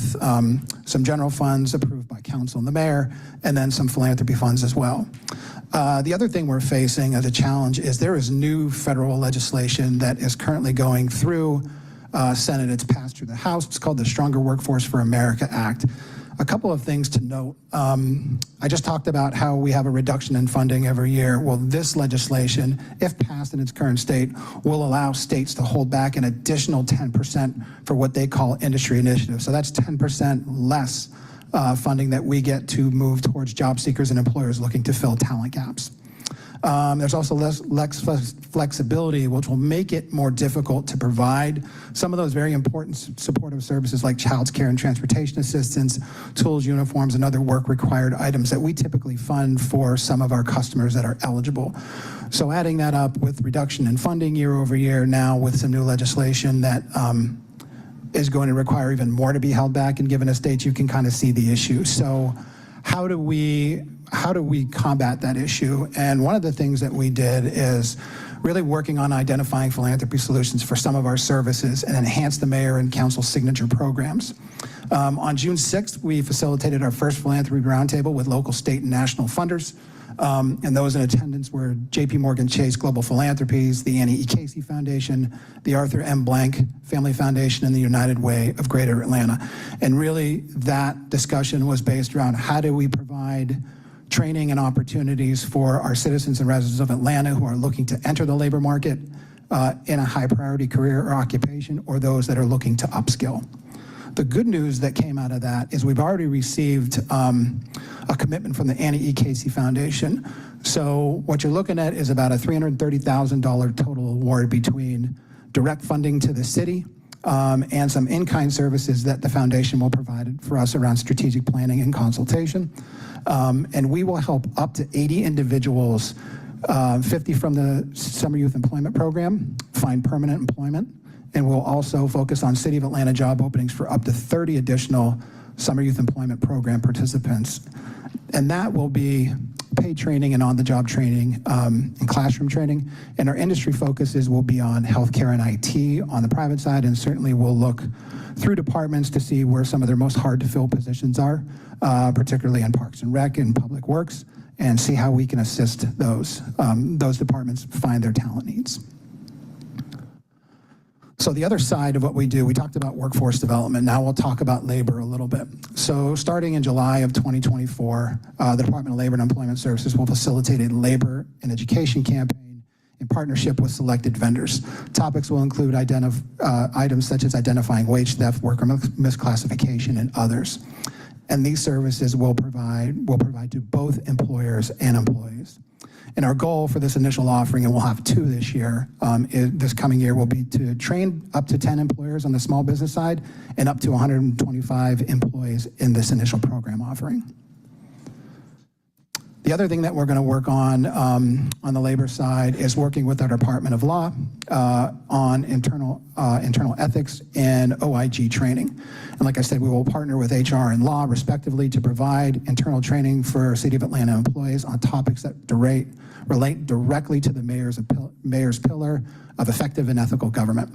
some general funds approved by council and the mayor, and then some philanthropy funds as well. The other thing we're facing as a challenge is there is new federal legislation that is currently going through Senate. It's passed through the House. It's called the Stronger Workforce for America Act. A couple of things to note. I just talked about how we have a reduction in funding every year. Well, this legislation, if passed in its current state, will allow states to hold back an additional 10% for what they call industry initiatives. So that's 10% less funding that we get to move towards job seekers and employers looking to fill talent gaps. There's also less flexibility, which will make it more difficult to provide some of those very important supportive services like child care and transportation assistance, tools, uniforms, and other work required items that we typically fund for some of our customers that are eligible. So adding that up with reduction in funding year over year now with some new legislation that is going to require even more to be held back and given a state, you can kind of see the issue. So how do we combat that issue? And one of the things that we did is really working on identifying philanthropy solutions for some of our services and enhance the mayor and council signature programs. On June 6th, we facilitated our first philanthropy roundtable with local, state, and national funders. And those in attendance were J.P. Morgan Chase Global Philanthropies, the Annie E. Casey Foundation, the Arthur M. Blank Family Foundation, and the United Way of Greater Atlanta. And really that discussion was based around how do we provide training and opportunities for our citizens and residents of Atlanta who are looking to enter the labor market in a high priority career or occupation, or those that are looking to upskill. The good news that came out of that is we've already received a commitment from the Annie E. Casey Foundation. So what you're looking at is about a $330,000 total award between direct funding to the city and some in-kind services that the foundation will provide for us around strategic planning and consultation. And we will help up to 80 individuals, 50 from the Summer Youth Employment Program, find permanent employment. And we'll also focus on City of Atlanta job openings for up to 30 additional Summer Youth Employment Program participants. And that will be paid training and on-the-job training and classroom training. And our industry focuses will be on healthcare and IT on the private side, and certainly we'll look through departments to see where some of their most hard-to-fill positions are, particularly in Parks and Rec and Public Works, and see how we can assist those departments find their talent needs. So the other side of what we do, we talked about workforce development. Now we'll talk about labor a little bit. So starting in July of 2024, the Department of Labor and Employment Services will facilitate a labor and education campaign in partnership with selected vendors. Topics will include items such as identifying wage theft, worker misclassification, and others. And these services will provide to both employers and employees. And our goal for this initial offering, and we'll have 2 this year, this coming year, will be to train up to 10 employers on the small business side and up to 125 employees in this initial program offering. The other thing that we're going to work on the labor side is working with our Department of Law on internal ethics and OIG training. And like I said, we will partner with HR and law, respectively, to provide internal training for City of Atlanta employees on topics that relate directly to the mayor's pillar of effective and ethical government.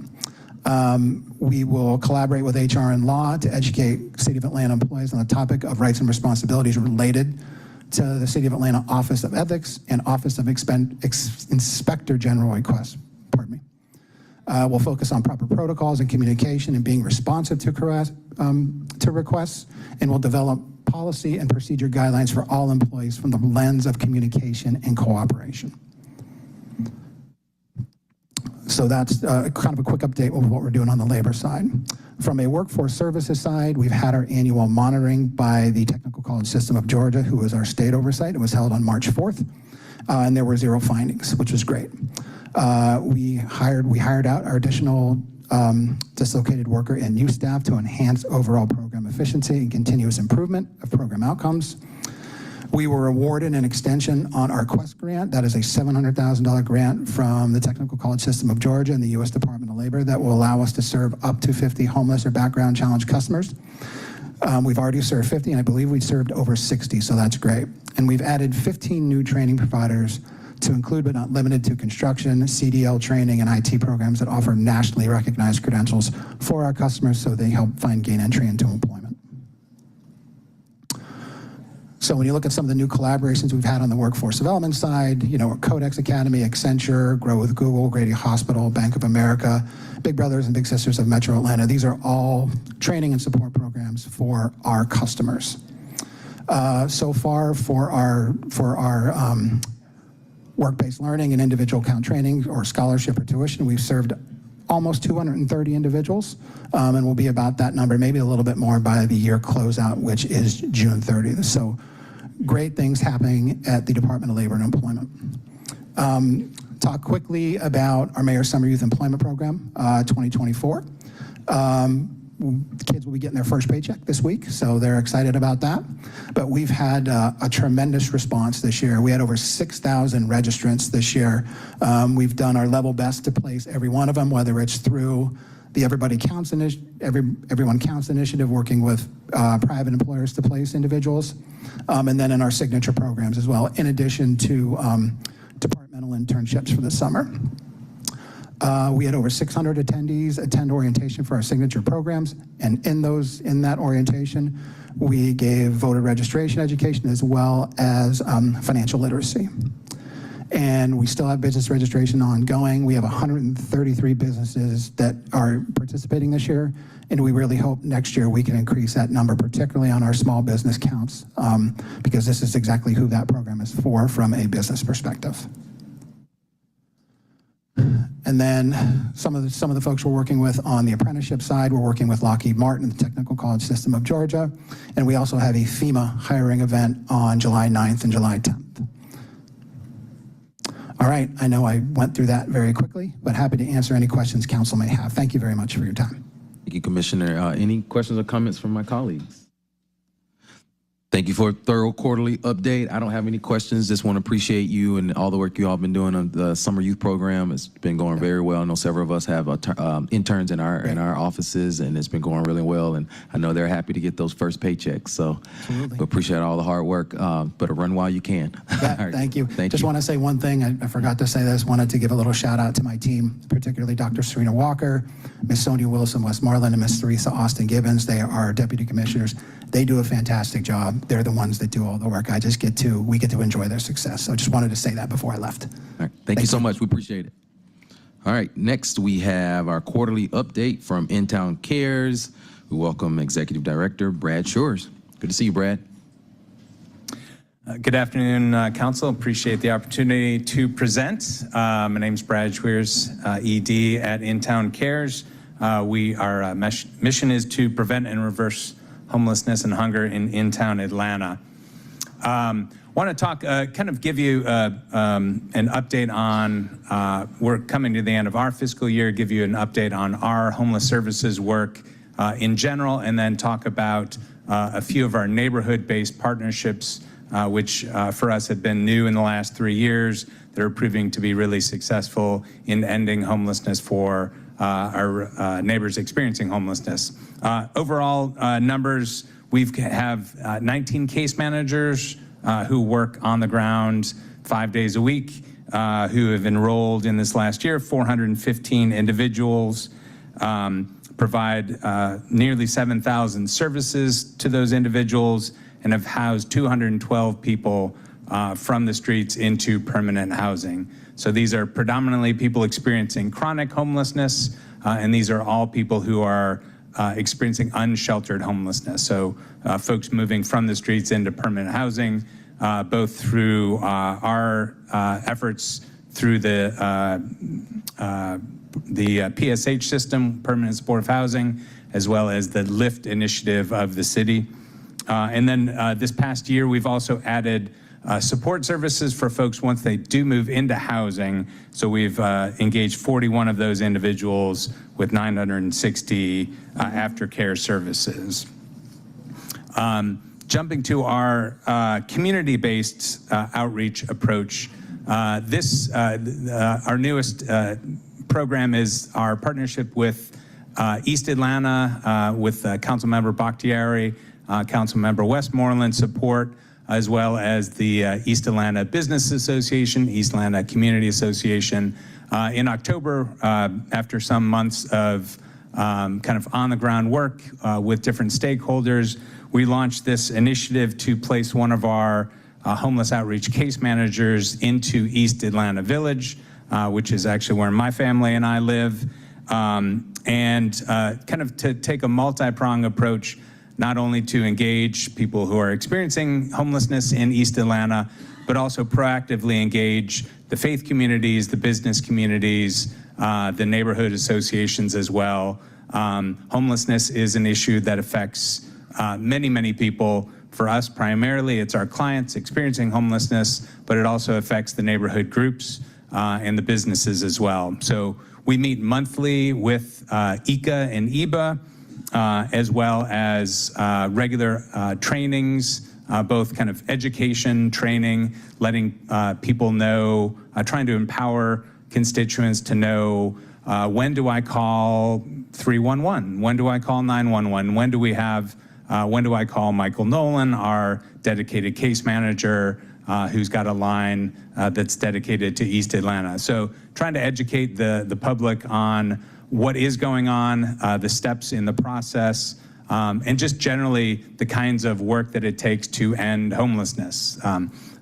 We will collaborate with HR and law to educate City of Atlanta employees on the topic of rights and responsibilities related to the City of Atlanta Office of Ethics and Office of Inspector General requests. Pardon me. We'll focus on proper protocols and communication and being responsive to requests, and we'll develop policy and procedure guidelines for all employees from the lens of communication and cooperation. So that's kind of a quick update of what we're doing on the labor side. From a workforce services side, we've had our annual monitoring by the Technical College System of Georgia, who is our state oversight. It was held on March 4th, and there were 0 findings, which was great. We hired out our additional dislocated worker and new staff to enhance overall program efficiency and continuous improvement of program outcomes. We were awarded an extension on our Quest grant. That is a $700,000 grant from the Technical College System of Georgia and the U.S. Department of Labor that will allow us to serve up to 50 homeless or background challenged customers. We've already served 50, and I believe we served over 60, so that's great. And we've added 15 new training providers to include but not limited to construction, CDL training, and IT programs that offer nationally recognized credentials for our customers so they help find gain entry into employment. So when you look at some of the new collaborations we've had on the workforce development side, Codex Academy, Accenture, Grow with Google, Grady Hospital, Bank of America, Big Brothers and Big Sisters of Metro Atlanta, these are all training and support programs for our customers. So far for our work-based learning and individual account training or scholarship or tuition, we've served almost 230 individuals, and we'll be about that number, maybe a little bit more by the year closeout, which is June 30th. So great things happening at the Department of Labor and Employment. Talk quickly about our Mayor's Summer Youth Employment Program 2024. Kids will be getting their first paycheck this week, so they're excited about that. But we've had a tremendous response this year. We had over 6,000 registrants this year. We've done our level best to place every one of them, whether it's through the Everybody Counts Everyone Counts initiative, working with private employers to place individuals, and then in our signature programs as well, in addition to departmental internships for the summer. We had over 600 attendees attend orientation for our signature programs, and in that orientation, we gave voter registration education as well as financial literacy. And we still have business registration ongoing. We have 133 businesses that are participating this year, and we really hope next year we can increase that number, particularly on our small business counts, because this is exactly who that program is for from a business perspective. And then some of the folks we're working with on the apprenticeship side, we're working with Lockheed Martin, the Technical College System of Georgia, and we also have a FEMA hiring event on July 9th and July 10th. All right, I know I went through that very quickly, but happy to answer any questions council may have. Thank you very much for your time. Thank you, Commissioner. Any questions or comments from my colleagues? Thank you for a thorough quarterly update. I don't have any questions. Just want to appreciate you and all the work you all been doing on the summer youth program. It's been going very well. I know several of us have interns in our offices, and it's been going really well. And I know they're happy to get those first paychecks. So we appreciate all the hard work. But run while you can. Yeah, All right. thank you. Thank Just you. want to say one thing. I forgot to say this. Wanted to give a little shout out to my team, particularly Dr. Serena Walker, Miss Sonia Wilson Westmoreland, and Miss Theresa Austin Gibbons. They are our deputy commissioners. They do a fantastic job. They're the ones that do all the work. We get to enjoy their success. So just wanted to say that before I left. All right. Thank you so much. We appreciate it. All right. Next, we have our quarterly update from In-Town Cares. We welcome Executive Director Brad Shores. Good to see you, Brad. Good afternoon, Council. Appreciate the opportunity to present. My name is Brad Schweers, ED at In-Town Cares. Our mission is to prevent and reverse homelessness and hunger in-town Atlanta. Want to talk, kind of give you an update on, we're coming to the end of our fiscal year, give you an update on our homeless services work in general, and then talk about a few of our neighborhood-based partnerships, which for us have been new in the last 3 years. They're proving to be really successful in ending homelessness for our neighbors experiencing homelessness. Overall numbers, we have 19 case managers who work on the ground 5 days a week, who have enrolled in this last year, 415 individuals, provide nearly 7,000 services to those individuals, and have housed 212 people from the streets into permanent housing. So these are predominantly people experiencing chronic homelessness, and these are all people who are experiencing unsheltered homelessness. So folks moving from the streets into permanent housing, both through our efforts through the PSH system, Permanent Supportive Housing, as well as the LIFT initiative of the city. And then this past year, we've also added support services for folks once they do move into housing. So we've engaged 41 of those individuals with 960 aftercare services. Jumping to our community-based outreach approach, our newest program is our partnership with East Atlanta, with Councilmember Bakhtiari, Councilmember Westmoreland support, as well as the East Atlanta Business Association, East Atlanta Community Association. In October, after some months of kind of on-the-ground work with different stakeholders, we launched this initiative to place one of our homeless outreach case managers into East Atlanta Village, which is actually where my family and I live, and kind of to take a multi-pronged approach, not only to engage people who are experiencing homelessness in East Atlanta, but also proactively engage the faith communities, the business communities, the neighborhood associations as well. Homelessness is an issue that affects many, many people. For us, primarily, it's our clients experiencing homelessness, but it also affects the neighborhood groups and the businesses as well. So we meet monthly with ICA and EBA, as well as regular trainings, both kind of education, training, letting people know, trying to empower constituents to know when do I call 311? When do I call 911? When do I call Michael Nolan, our dedicated case manager, who's got a line that's dedicated to East Atlanta. So trying to educate the public on what is going on, the steps in the process, and just generally the kinds of work that it takes to end homelessness.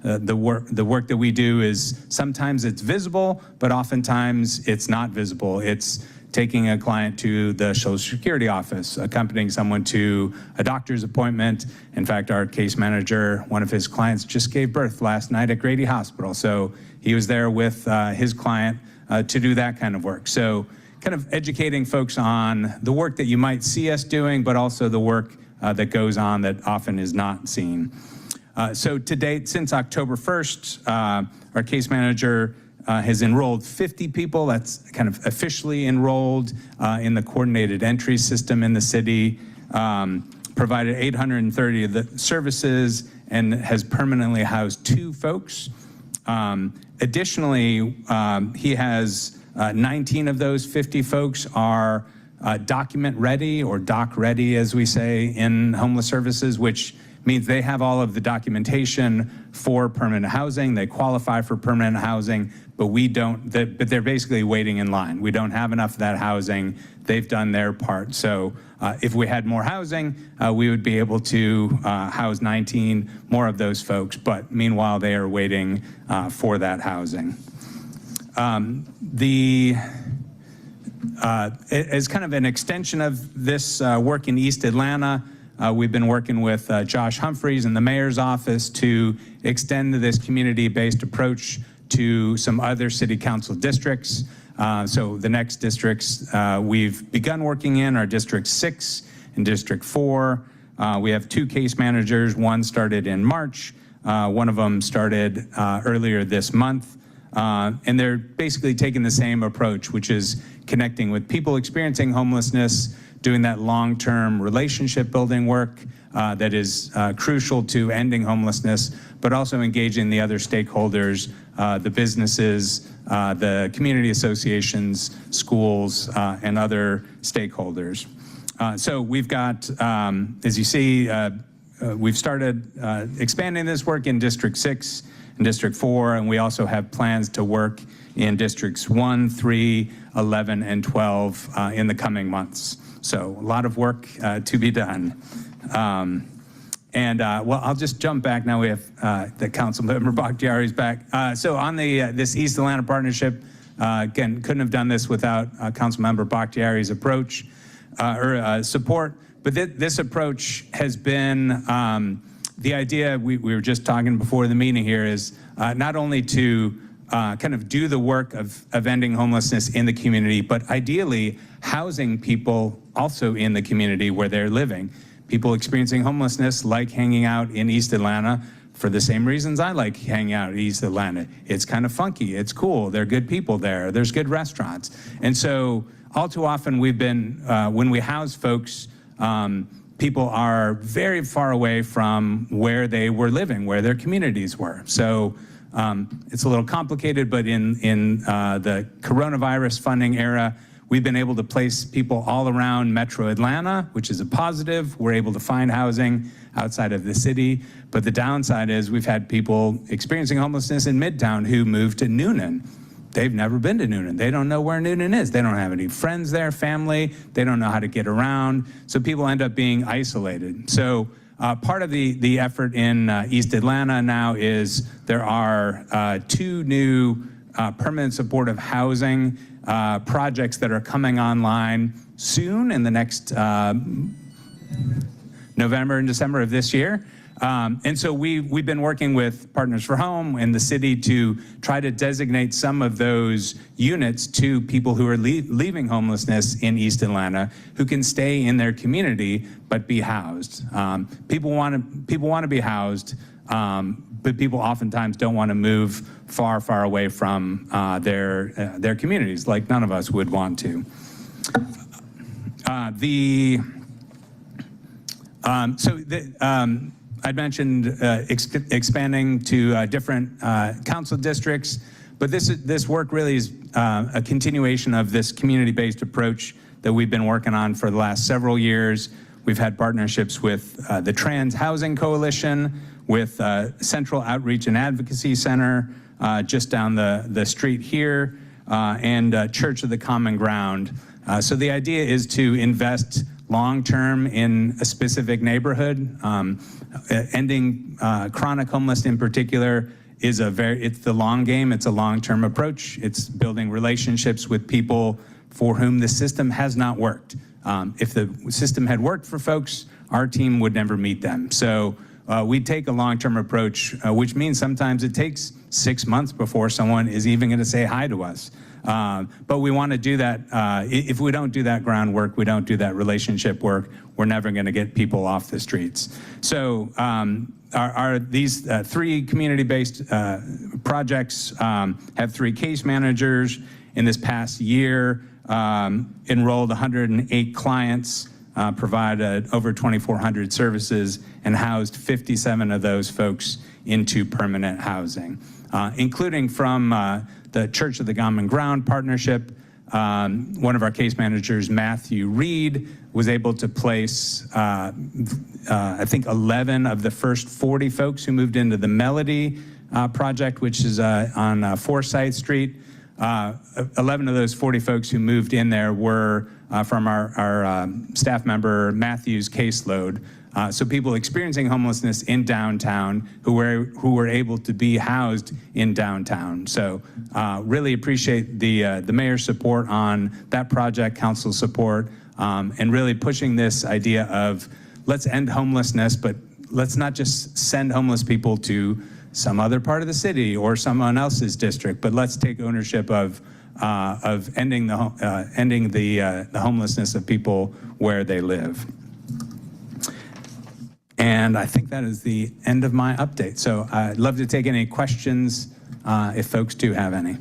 The work that we do is sometimes it's visible, but oftentimes it's not visible. It's taking a client to the Social Security office, accompanying someone to a doctor's appointment. In fact, our case manager, one of his clients just gave birth last night at Grady Hospital. So he was there with his client to do that kind of work. So kind of educating folks on the work that you might see us doing, but also the work that goes on that often is not seen. So to date, since October 1st, our case manager has enrolled 50 people. That's kind of officially enrolled in the coordinated entry system in the city. provided 830 of the services and has permanently housed 2 folks. Additionally, he has 19 of those 50 folks are document ready, or doc ready, as we say in homeless services, which means they have all of the documentation for permanent housing. They qualify for permanent housing, but we don't, but they're basically waiting in line. We don't have enough of that housing. They've done their part. So if we had more housing, we would be able to house 19 more of those folks. But meanwhile, they are waiting for that housing. As kind of an extension of this work in East Atlanta, we've been working with Josh Humphreys in the mayor's office to extend this community-based approach to some other city council districts. So the next districts we've begun working in are District 6 and District 4. We have 2 case managers. One started in March. One of them started earlier this month. And they're basically taking the same approach, which is connecting with people experiencing homelessness, doing that long-term relationship building work that is crucial to ending homelessness, but also engaging the other stakeholders, the businesses, the community associations, schools, and other stakeholders. So we've got, as you see, we've started expanding this work in District 6 and District 4, and we also have plans to work in Districts 1, 3, 11, and 12 in the coming months. So a lot of work to be done. Well, I'll just jump back. Now we have the council member Bakhtiari's back. So on this East Atlanta partnership, again, couldn't have done this without council member Bakhtiari's approach or support. But this approach has been the idea we were just talking before the meeting here is not only to kind of do the work of ending homelessness in the community, but ideally housing people also in the community where they're living. People experiencing homelessness like hanging out in East Atlanta for the same reasons I like hanging out in East Atlanta. It's kind of funky, it's cool, there are good people there, there's good restaurants. And so all too often we've been, when we house folks, people are very far away from where they were living, where their communities were. So it's a little complicated, but in the coronavirus funding era, we've been able to place people all around Metro Atlanta, which is a positive. We're able to find housing outside of the city. But the downside is we've had people experiencing homelessness in Midtown who moved to Noonan. They've never been to Noonan. They don't know where Noonan is. They don't have any friends there, family. They don't know how to get around. So people end up being isolated. So part of the effort in East Atlanta now is there are 2 new permanent supportive housing projects that are coming online soon in the next November and December of this year. And so we've been working with Partners for Home and the city to try to designate some of those units to people who are leaving homelessness in East Atlanta who can stay in their community but be housed. People want to be housed, but people oftentimes don't want to move far, far away from their communities, like none of us would want to. I'd mentioned expanding to different council districts, but this work really is a continuation of this community-based approach that we've been working on for the last several years. We've had partnerships with the Trans Housing Coalition, with Central Outreach and Advocacy Center just down the street here, and Church of the Common Ground. So the idea is to invest long-term in a specific neighborhood. Ending chronic homelessness in particular is it's the long game, it's a long-term approach. It's building relationships with people for whom the system has not worked. If the system had worked for folks, our team would never meet them. So we take a long-term approach, which means sometimes it takes 6 months before someone is even gonna say hi to us. But we want to do that. If we don't do that groundwork, we don't do that relationship work, we're never going to get people off the streets. So these 3 community-based projects have 3 case managers. In this past year, enrolled 108 clients. provided over 2,400 services and housed 57 of those folks into permanent housing, including from the Church of the Common Ground Partnership. One of our case managers, Matthew Reed, was able to place, I think, 11 of the first 40 folks who moved into the Melody project, which is on Forsyth Street. 11 of those 40 folks who moved in there were from our staff member Matthew's caseload. So people experiencing homelessness in downtown who were able to be housed in downtown. So really appreciate the mayor's support on that project, council support, and really pushing this idea of let's end homelessness, but let's not just send homeless people to some other part of the city or someone else's district, but let's take ownership of ending the homelessness of people where they live. And I think that is the end of my update. So I'd love to take any questions if folks do have any.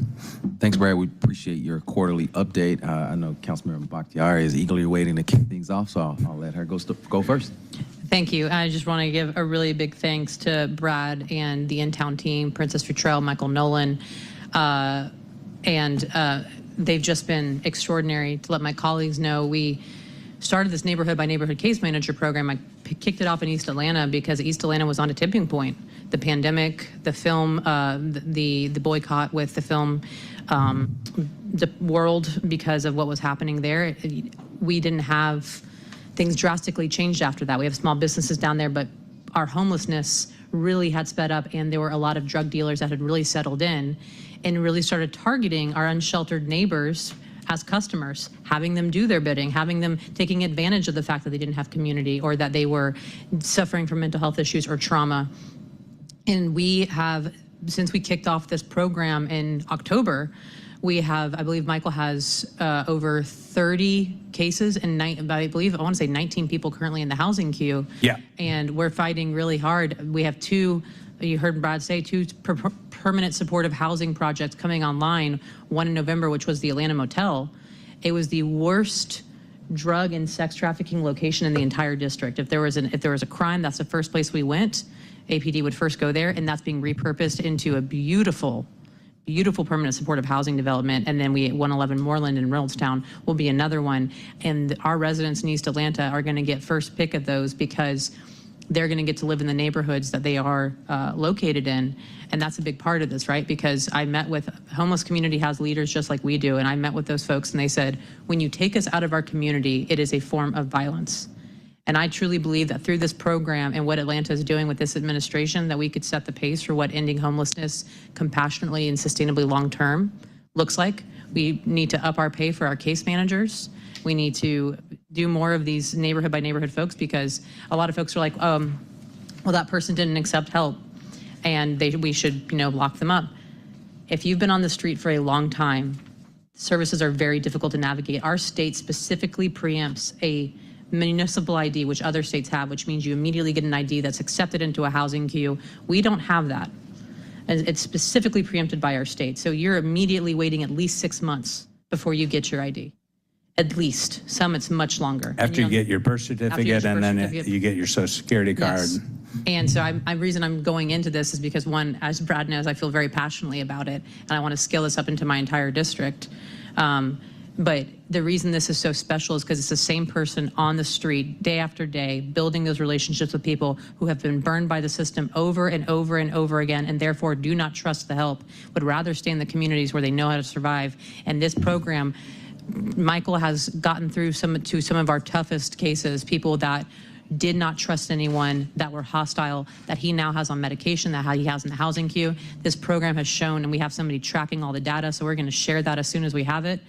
Thanks, Brad. We appreciate your quarterly update. I know Councilmember Bakhtiari is eagerly waiting to kick things off, so I'll let her go first. Thank you. I just want to give a really big thanks to Brad and the in-town team, Princess Futrell, Michael Nolan, and they've just been extraordinary. To let my colleagues know, we started this neighborhood by neighborhood case manager program. I kicked it off in East Atlanta because East Atlanta was on a tipping point. The pandemic, the film, the boycott with the film, the world, because of what was happening there. We didn't have, things drastically changed after that. We have small businesses down there, but our homelessness really had sped up, and there were a lot of drug dealers that had really settled in and really started targeting our unsheltered neighbors as customers, having them do their bidding, having them taking advantage of the fact that they didn't have community or that they were suffering from mental health issues or trauma. And we have, since we kicked off this program in October, we have, I believe Michael has over 30 cases and I want to say 19 people currently in the housing queue. Yeah. And we're fighting really hard. We have two, you heard Brad say, two permanent supportive housing projects coming online, one in November, which was the Atlanta Motel. It was the worst drug and sex trafficking location in the entire district. If there was a crime, that's the first place we went. APD would first go there, and that's being repurposed into a beautiful permanent supportive housing development. And then 111 Moreland in Reynoldstown will be another one. And our residents in East Atlanta are going to get first pick of those because they're going to get to live in the neighborhoods that they are located in. And that's a big part of this, right? Because I met with, homeless community has leaders just like we do. And I met with those folks and they said, when you take us out of our community, it is a form of violence. And I truly believe that through this program and what Atlanta is doing with this administration, that we could set the pace for what ending homelessness compassionately and sustainably long-term looks like. We need to up our pay for our case managers. We need to do more of these neighborhood by neighborhood folks, because a lot of folks are like, well, that person didn't accept help and we should, lock them up. If you've been on the street for a long time, services are very difficult to navigate. Our state specifically preempts a municipal ID, which other states have, which means you immediately get an ID that's accepted into a housing queue. We don't have that. And it's specifically preempted by our state. So you're immediately waiting at least 6 months before you get your ID. At least. Some it's much longer. After you get your birth certificate and then you get your social security card. Yes. And so the reason I'm going into this is because, one, as Brad knows, I feel very passionately about it, and I want to scale this up into my entire district. But the reason this is so special is because it's the same person on the street day after day, building those relationships with people who have been burned by the system over and over and over again, and therefore do not trust the help, would rather stay in the communities where they know how to survive. And this program, Michael has gotten through some of our toughest cases, people that did not trust anyone, that were hostile, that he now has on medication, that he has in the housing queue. This program has shown, and we have somebody tracking all the data, so we're going to share that as soon as we have it.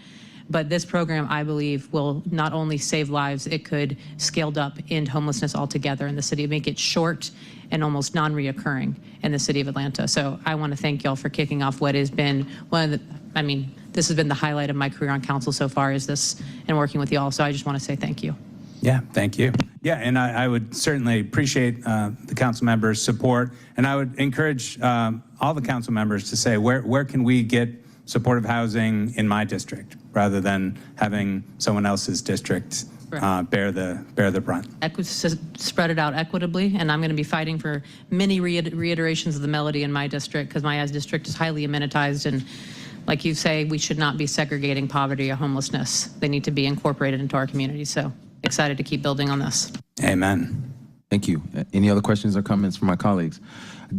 But this program, I believe, will not only save lives, it could scaled up end homelessness altogether in the city, make it short and almost non-reoccurring in the city of Atlanta. So I want to thank y'all for kicking off what has been this has been the highlight of my career on council so far, is this and working with y'all. So I just want to say thank you. Yeah, thank you. Yeah, and I would certainly appreciate the council members' support, and I would encourage all the council members to say, where can we get supportive housing in my district, rather than having someone else's district bear the brunt. Spread it out equitably, and I'm going to be fighting for many reiterations of the melody in my district, because my district is highly amenitized, and like you say, we should not be segregating poverty or homelessness. They need to be incorporated into our community. So excited to keep building on this. Amen. Thank you. Any other questions or comments from my colleagues?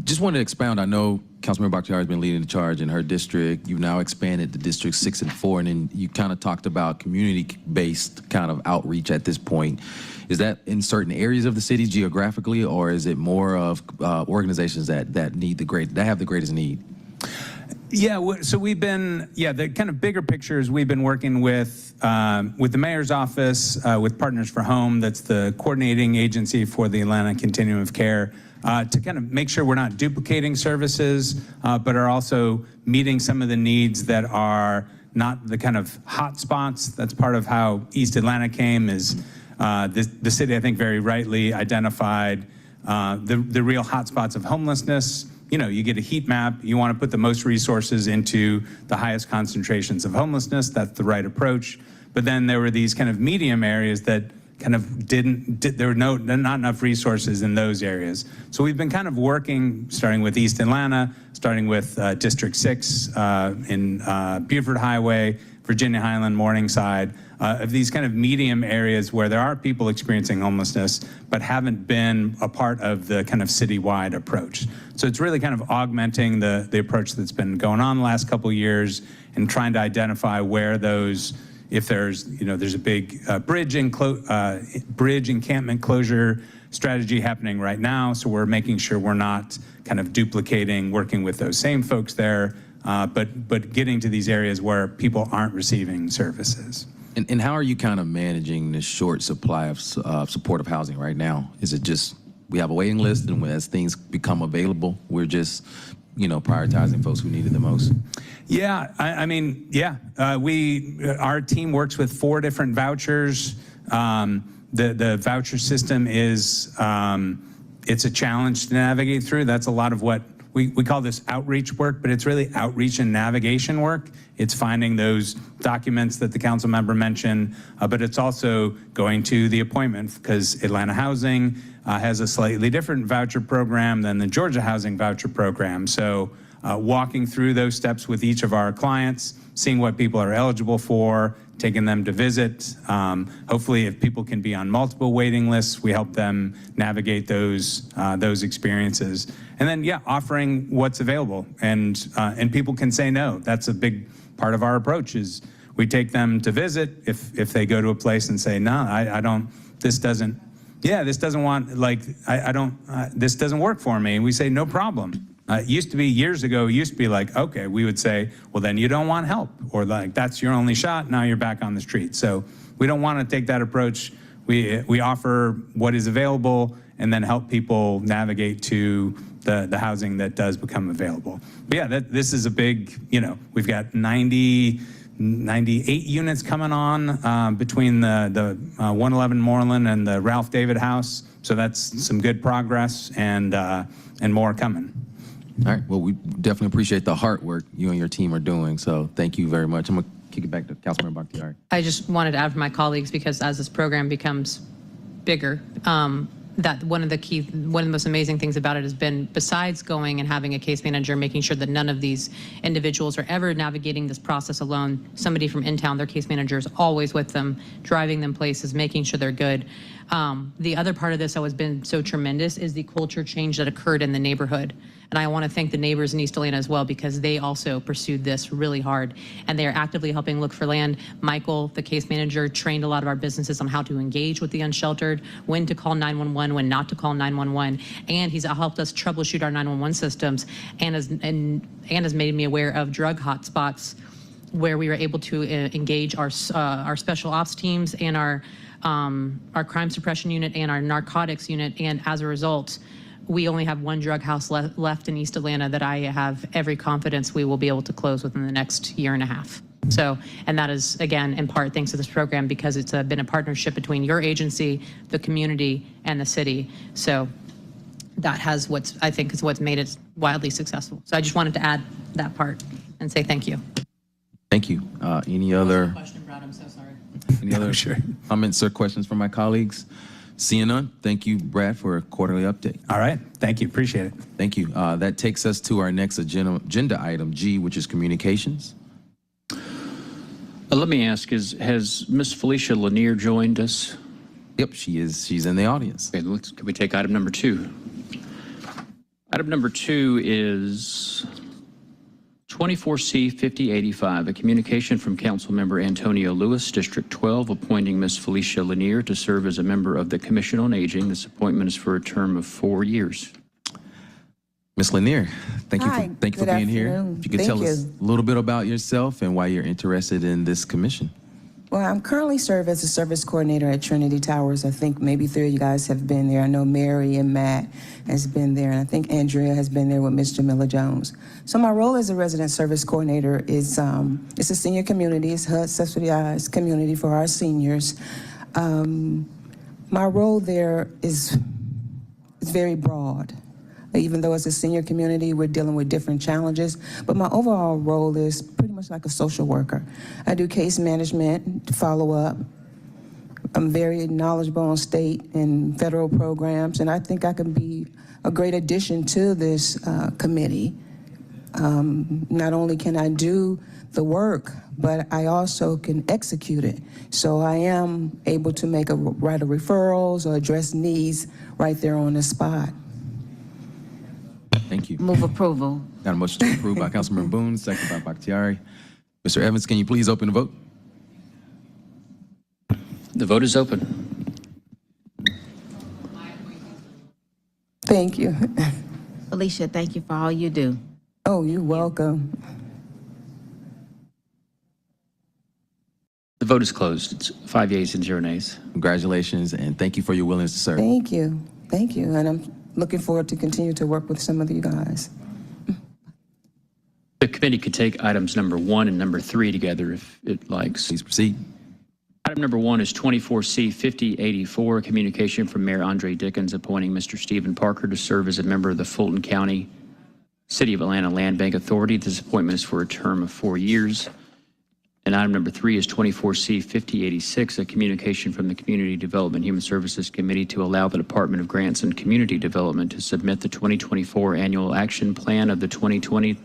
Just wanted to expound. I know Councilmember Bakhtiari has been leading the charge in her district. You've now expanded to District 6 and 4, and then you kind of talked about community-based kind of outreach at this point. Is that in certain areas of the city geographically, or is it more of organizations that have the greatest need? Yeah, so we've been, the kind of bigger picture is we've been working with the mayor's office, with Partners for Home, that's the coordinating agency for the Atlanta Continuum of Care, to kind of make sure we're not duplicating services, but are also meeting some of the needs that are not the kind of hot spots. That's part of how East Atlanta came, is the city, I think, very rightly identified the real hot spots of homelessness. You get a heat map, you want to put the most resources into the highest concentrations of homelessness. That's the right approach. But then there were these kind of medium areas that kind of there were not enough resources in those areas. So we've been kind of working, starting with East Atlanta, starting with District 6 in Buford Highway, Virginia Highland, Morningside, of these kind of medium areas where there are people experiencing homelessness, but haven't been a part of the kind of citywide approach. So it's really kind of augmenting the approach that's been going on the last couple of years, and trying to identify where those, if there's a big bridge encampment closure strategy happening right now. So we're making sure we're not kind of duplicating working with those same folks there, but getting to these areas where people aren't receiving services. And how are you kind of managing the short supply of supportive housing right now? Is it just we have a waiting list, and as things become available, we're just prioritizing folks who need it the most? Yeah, our team works with 4 different vouchers. The voucher system is it's a challenge to navigate through. That's a lot of what we call this outreach work, but it's really outreach and navigation work. It's finding those documents that the council member mentioned, but it's also going to the appointment, because Atlanta Housing has a slightly different voucher program than the Georgia Housing voucher program. So walking through those steps with each of our clients, seeing what people are eligible for, taking them to visit. Hopefully, if people can be on multiple waiting lists, we help them navigate those experiences. And then, offering what's available, and people can say no. That's a big part of our approach. Is we take them to visit. If they go to a place and say, no, I don't. This doesn't work for me. And we say, no problem. It used to be years ago, like, okay, we would say, well, then you don't want help, or like, that's your only shot, now you're back on the street. So we don't want to take that approach. We offer what is available, and then help people navigate to the housing that does become available. But this is a big, we've got 98 units coming on between the 111 Moreland and the Ralph David House. So that's some good progress, and more coming. All right. Well, we definitely appreciate the hard work you and your team are doing. So thank you very much. I'm going to kick it back to Councilmember Bakhtiari. I just wanted to add for my colleagues, because as this program becomes bigger, that one of the most amazing things about it has been, besides going and having a case manager, making sure that none of these individuals are ever navigating this process alone. Somebody from in town, their case manager is always with them, driving them places, making sure they're good. The other part of this that has been so tremendous is the culture change that occurred in the neighborhood. And I want to thank the neighbors in East Atlanta as well, because they also pursued this really hard, and they are actively helping look for land. Michael, the case manager, trained a lot of our businesses on how to engage with the unsheltered, when to call 911, when not to call 911, and he's helped us troubleshoot our 911 systems, and has made me aware of drug hotspots where we were able to engage our special ops teams and our crime suppression unit and our narcotics unit, and as a result, we only have one drug house left in East Atlanta that I have every confidence we will be able to close within the next year and a half. So, and that is, again, in part thanks to this program, because it's been a partnership between your agency, the community, and the city. So that has I think is what's made it wildly successful. So I just wanted to add that part and say thank you. Thank you. Any other? Question, Brad, I'm so sorry. Any other? Sure. Comments or questions from my colleagues? Seeing none, thank you, Brad, for a quarterly update. All right. Thank you. Appreciate it. Thank you. That takes us to our next agenda item, G, which is communications. Let me ask, has Miss Felicia Lanier joined us? Yep, she is. She's in the audience. Okay, can we take item number 2? Item number 2 is 24C 5085, a communication from Councilmember Antonio Lewis, District 12, appointing Ms. Felicia Lanier to serve as a member of the Commission on Aging. This appointment is for a term of 4 years. Ms. Lanier, thank you Hi, for good being here. afternoon. If you could Thank tell us you. a little bit about yourself and why you're interested in this commission. Well, I'm currently serve as a service coordinator at Trinity Towers. I think maybe 3 of you guys have been there. I know Mary and Matt has been there, and I think Andrea has been there with Ms. Jamila Jones. So my role as a resident service coordinator is it's a senior community. It's HUD subsidized community for our seniors. My role there is very broad. Even though it's a senior community, we're dealing with different challenges, but my overall role is pretty much like a social worker. I do case management, follow up. I'm very knowledgeable on state and federal programs, and I think I can be a great addition to this committee. Not only can I do the work, but I also can execute it. So I am able to write referrals or address needs right there on the spot. Thank you. Move approval. Got a motion to approve by Councilmember Boone, second by Bakhtiari. Mr. Evans, can you please open the vote? The vote is open. Thank you. Felicia, thank you for all you do. Oh, you're welcome. The vote is closed. It's 5 yeas and 0 nays. Congratulations, and thank you for your willingness to serve. Thank you. Thank you. And I'm looking forward to continue to work with some of you guys. The committee could take items number 1 and number 3 together if it likes. Please proceed. Item number 1 is 24C 5084, a communication from Mayor Andre Dickens appointing Mr. Stephen Parker to serve as a member of the Fulton County City of Atlanta Land Bank Authority. This appointment is for a term of 4 years. And item number 3 is 24C 5086, a communication from the Community Development Human Services Committee to allow the Department of Grants and Community Development to submit the 2024 Annual Action Plan of the 2020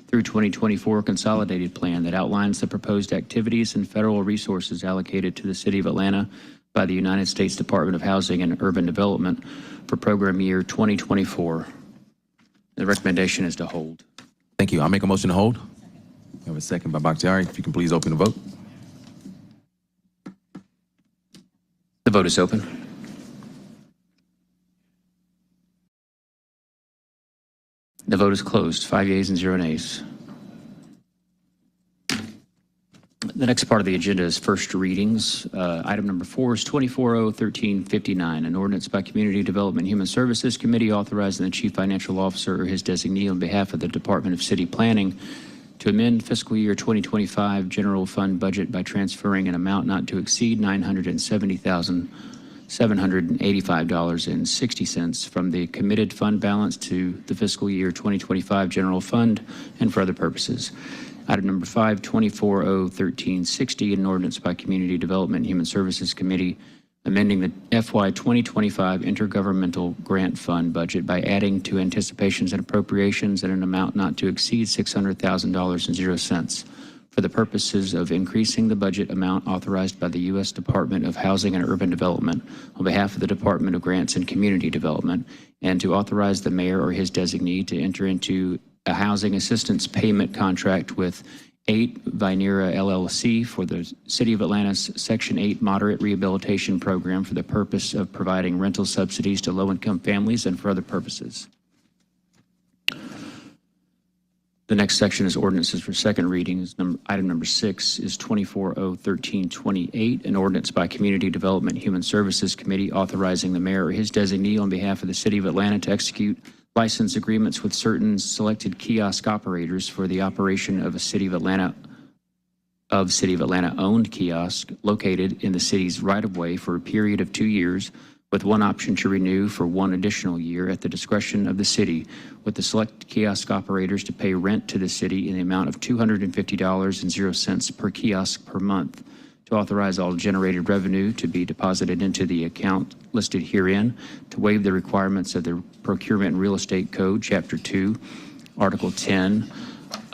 through 2024 Consolidated Plan that outlines the proposed activities and federal resources allocated to the City of Atlanta by the United States Department of Housing and Urban Development for program year 2024. The recommendation is to hold. Thank you. I'll make a motion to hold. We have a second by Bakhtiari. If you can please open the vote. The vote is open. The vote is closed. 5 yeas and 0 nays. The next part of the agenda is first readings. Item number 4 is 24O1359, an ordinance by Community Development Human Services Committee authorizing the Chief Financial Officer or his designee on behalf of the Department of City Planning to amend fiscal year 2025 general fund budget by transferring an amount not to exceed $970,785.60 from the committed fund balance to the fiscal year 2025 general fund and for other purposes. Item number 5, 24O1360, an ordinance by Community Development and Human Services Committee amending the FY 2025 intergovernmental grant fund budget by adding to anticipations and appropriations at an amount not to exceed $600,000.00 for the purposes of increasing the budget amount authorized by the U.S. Department of Housing and Urban Development on behalf of the Department of Grants and Community Development, and to authorize the mayor or his designee to enter into a housing assistance payment contract with 8 Vinera LLC for the City of Atlanta's Section 8 Moderate Rehabilitation Program for the purpose of providing rental subsidies to low-income families and for other purposes. The next section is ordinances for second reading. Item number 6 is 24O1328, an ordinance by Community Development and Human Services Committee authorizing the mayor or his designee on behalf of the City of Atlanta to execute license agreements with certain selected kiosk operators for the operation of a City of Atlanta owned kiosk located in the city's right-of-way for a period of 2 years, with one option to renew for 1 additional year at the discretion of the city, with the select kiosk operators to pay rent to the city in the amount of $250.00 per kiosk per month to authorize all generated revenue to be deposited into the account listed herein, to waive the requirements of the Procurement and Real Estate Code, Chapter 2, Article 10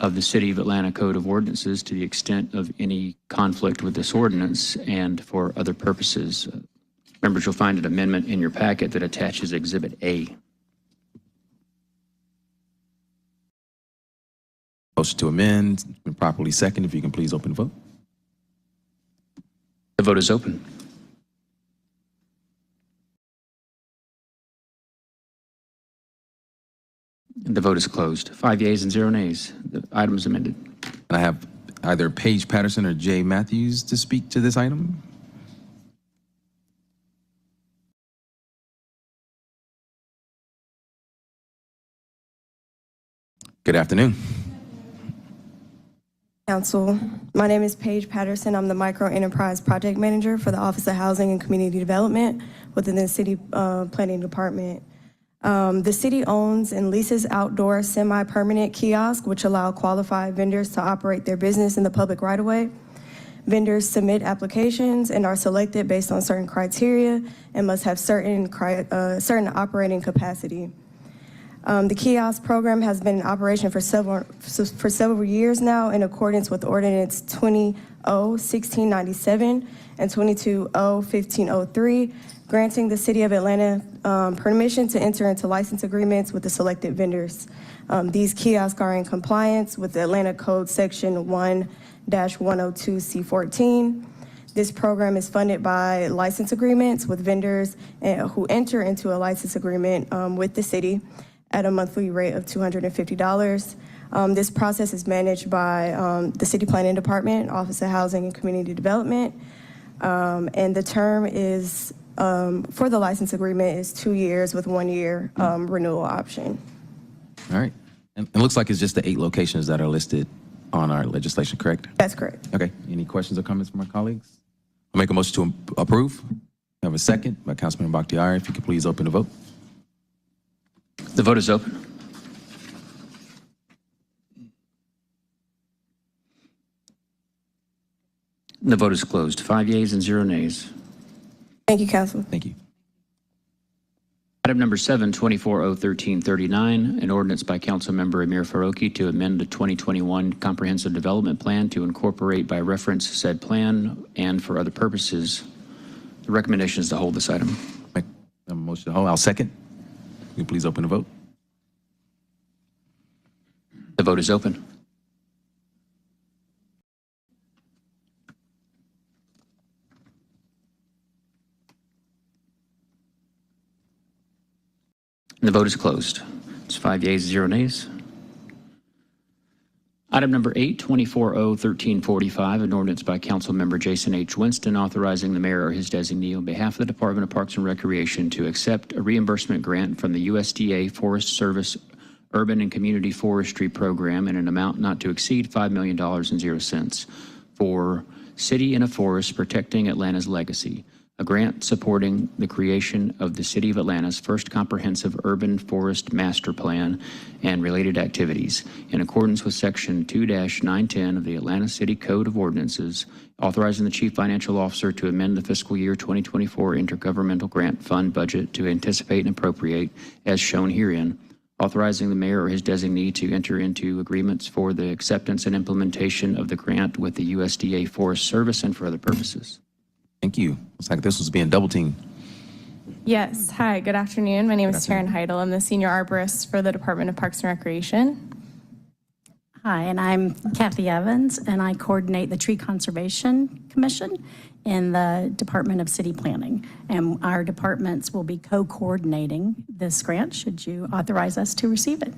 of the City of Atlanta Code of Ordinances to the extent of any conflict with this ordinance and for other purposes. Members, you'll find an amendment in your packet that attaches Exhibit A. Motion to amend, been properly seconded. If you can please open the vote. The vote is open. The vote is closed. 5 yeas and 0 nays. The item is amended. I have either Paige Patterson or Jay Matthews to speak to this item. Good afternoon. Council, my name is Paige Patterson. I'm the Micro Enterprise Project Manager for the Office of Housing and Community Development within the City Planning Department. The city owns and leases outdoor semi-permanent kiosks, which allow qualified vendors to operate their business in the public right-of-way. Vendors submit applications and are selected based on certain criteria and must have certain operating capacity. The kiosk program has been in operation for several years now in accordance with Ordinance 20-1697 and 22-1503, granting the City of Atlanta permission to enter into license agreements with the selected vendors. These kiosks are in compliance with the Atlanta Code Section 1-102C14. This program is funded by license agreements with vendors who enter into a license agreement with the city at a monthly rate of $250. This process is managed by the City Planning Department, Office of Housing and Community Development, and the term is, for the license agreement, is 2 years with 1 year renewal option. All right. And it looks like it's just the 8 locations that are listed on our legislation, correct? That's correct. Okay. Any questions or comments from my colleagues? I'll make a motion to approve. I have a second by Councilman Bakhtiari. If you could please open the vote. The vote is open. The vote is closed. 5 yeas and 0 nays. Thank you, Council. Thank you. Item number 7, 24-013-39, an ordinance by Councilmember Amir Faroqi to amend the 2021 Comprehensive Development Plan to incorporate by reference said plan and for other purposes. The recommendation is to hold this item. Make a motion to hold. I'll second. You can please open the vote. The vote is open. And the vote is closed. It's 5 yeas, 0 nays. Item number 8, 24-013-45, an ordinance by Councilmember Jason H. Winston authorizing the mayor or his designee on behalf of the Department of Parks and Recreation to accept a reimbursement grant from the USDA Forest Service Urban and Community Forestry Program in an amount not to exceed $5 million and 0 cents for City in a Forest Protecting Atlanta's Legacy, a grant supporting the creation of the City of Atlanta's first comprehensive urban forest master plan and related activities in accordance with Section 2-910 of the Atlanta City Code of Ordinances, authorizing the Chief Financial Officer to amend the fiscal year 2024 intergovernmental grant fund budget to anticipate and appropriate as shown herein, authorizing the mayor or his designee to enter into agreements for the acceptance and implementation of the grant with the USDA Forest Service and for other purposes. Thank you. Looks like this was being double teamed. Yes. Hi, good afternoon. My name is Taryn Heidel. I'm the Senior Arborist for the Department of Parks and Recreation. Hi, and I'm Kathy Evans, and I coordinate the Tree Conservation Commission in the Department of City Planning. And our departments will be co-coordinating this grant should you authorize us to receive it.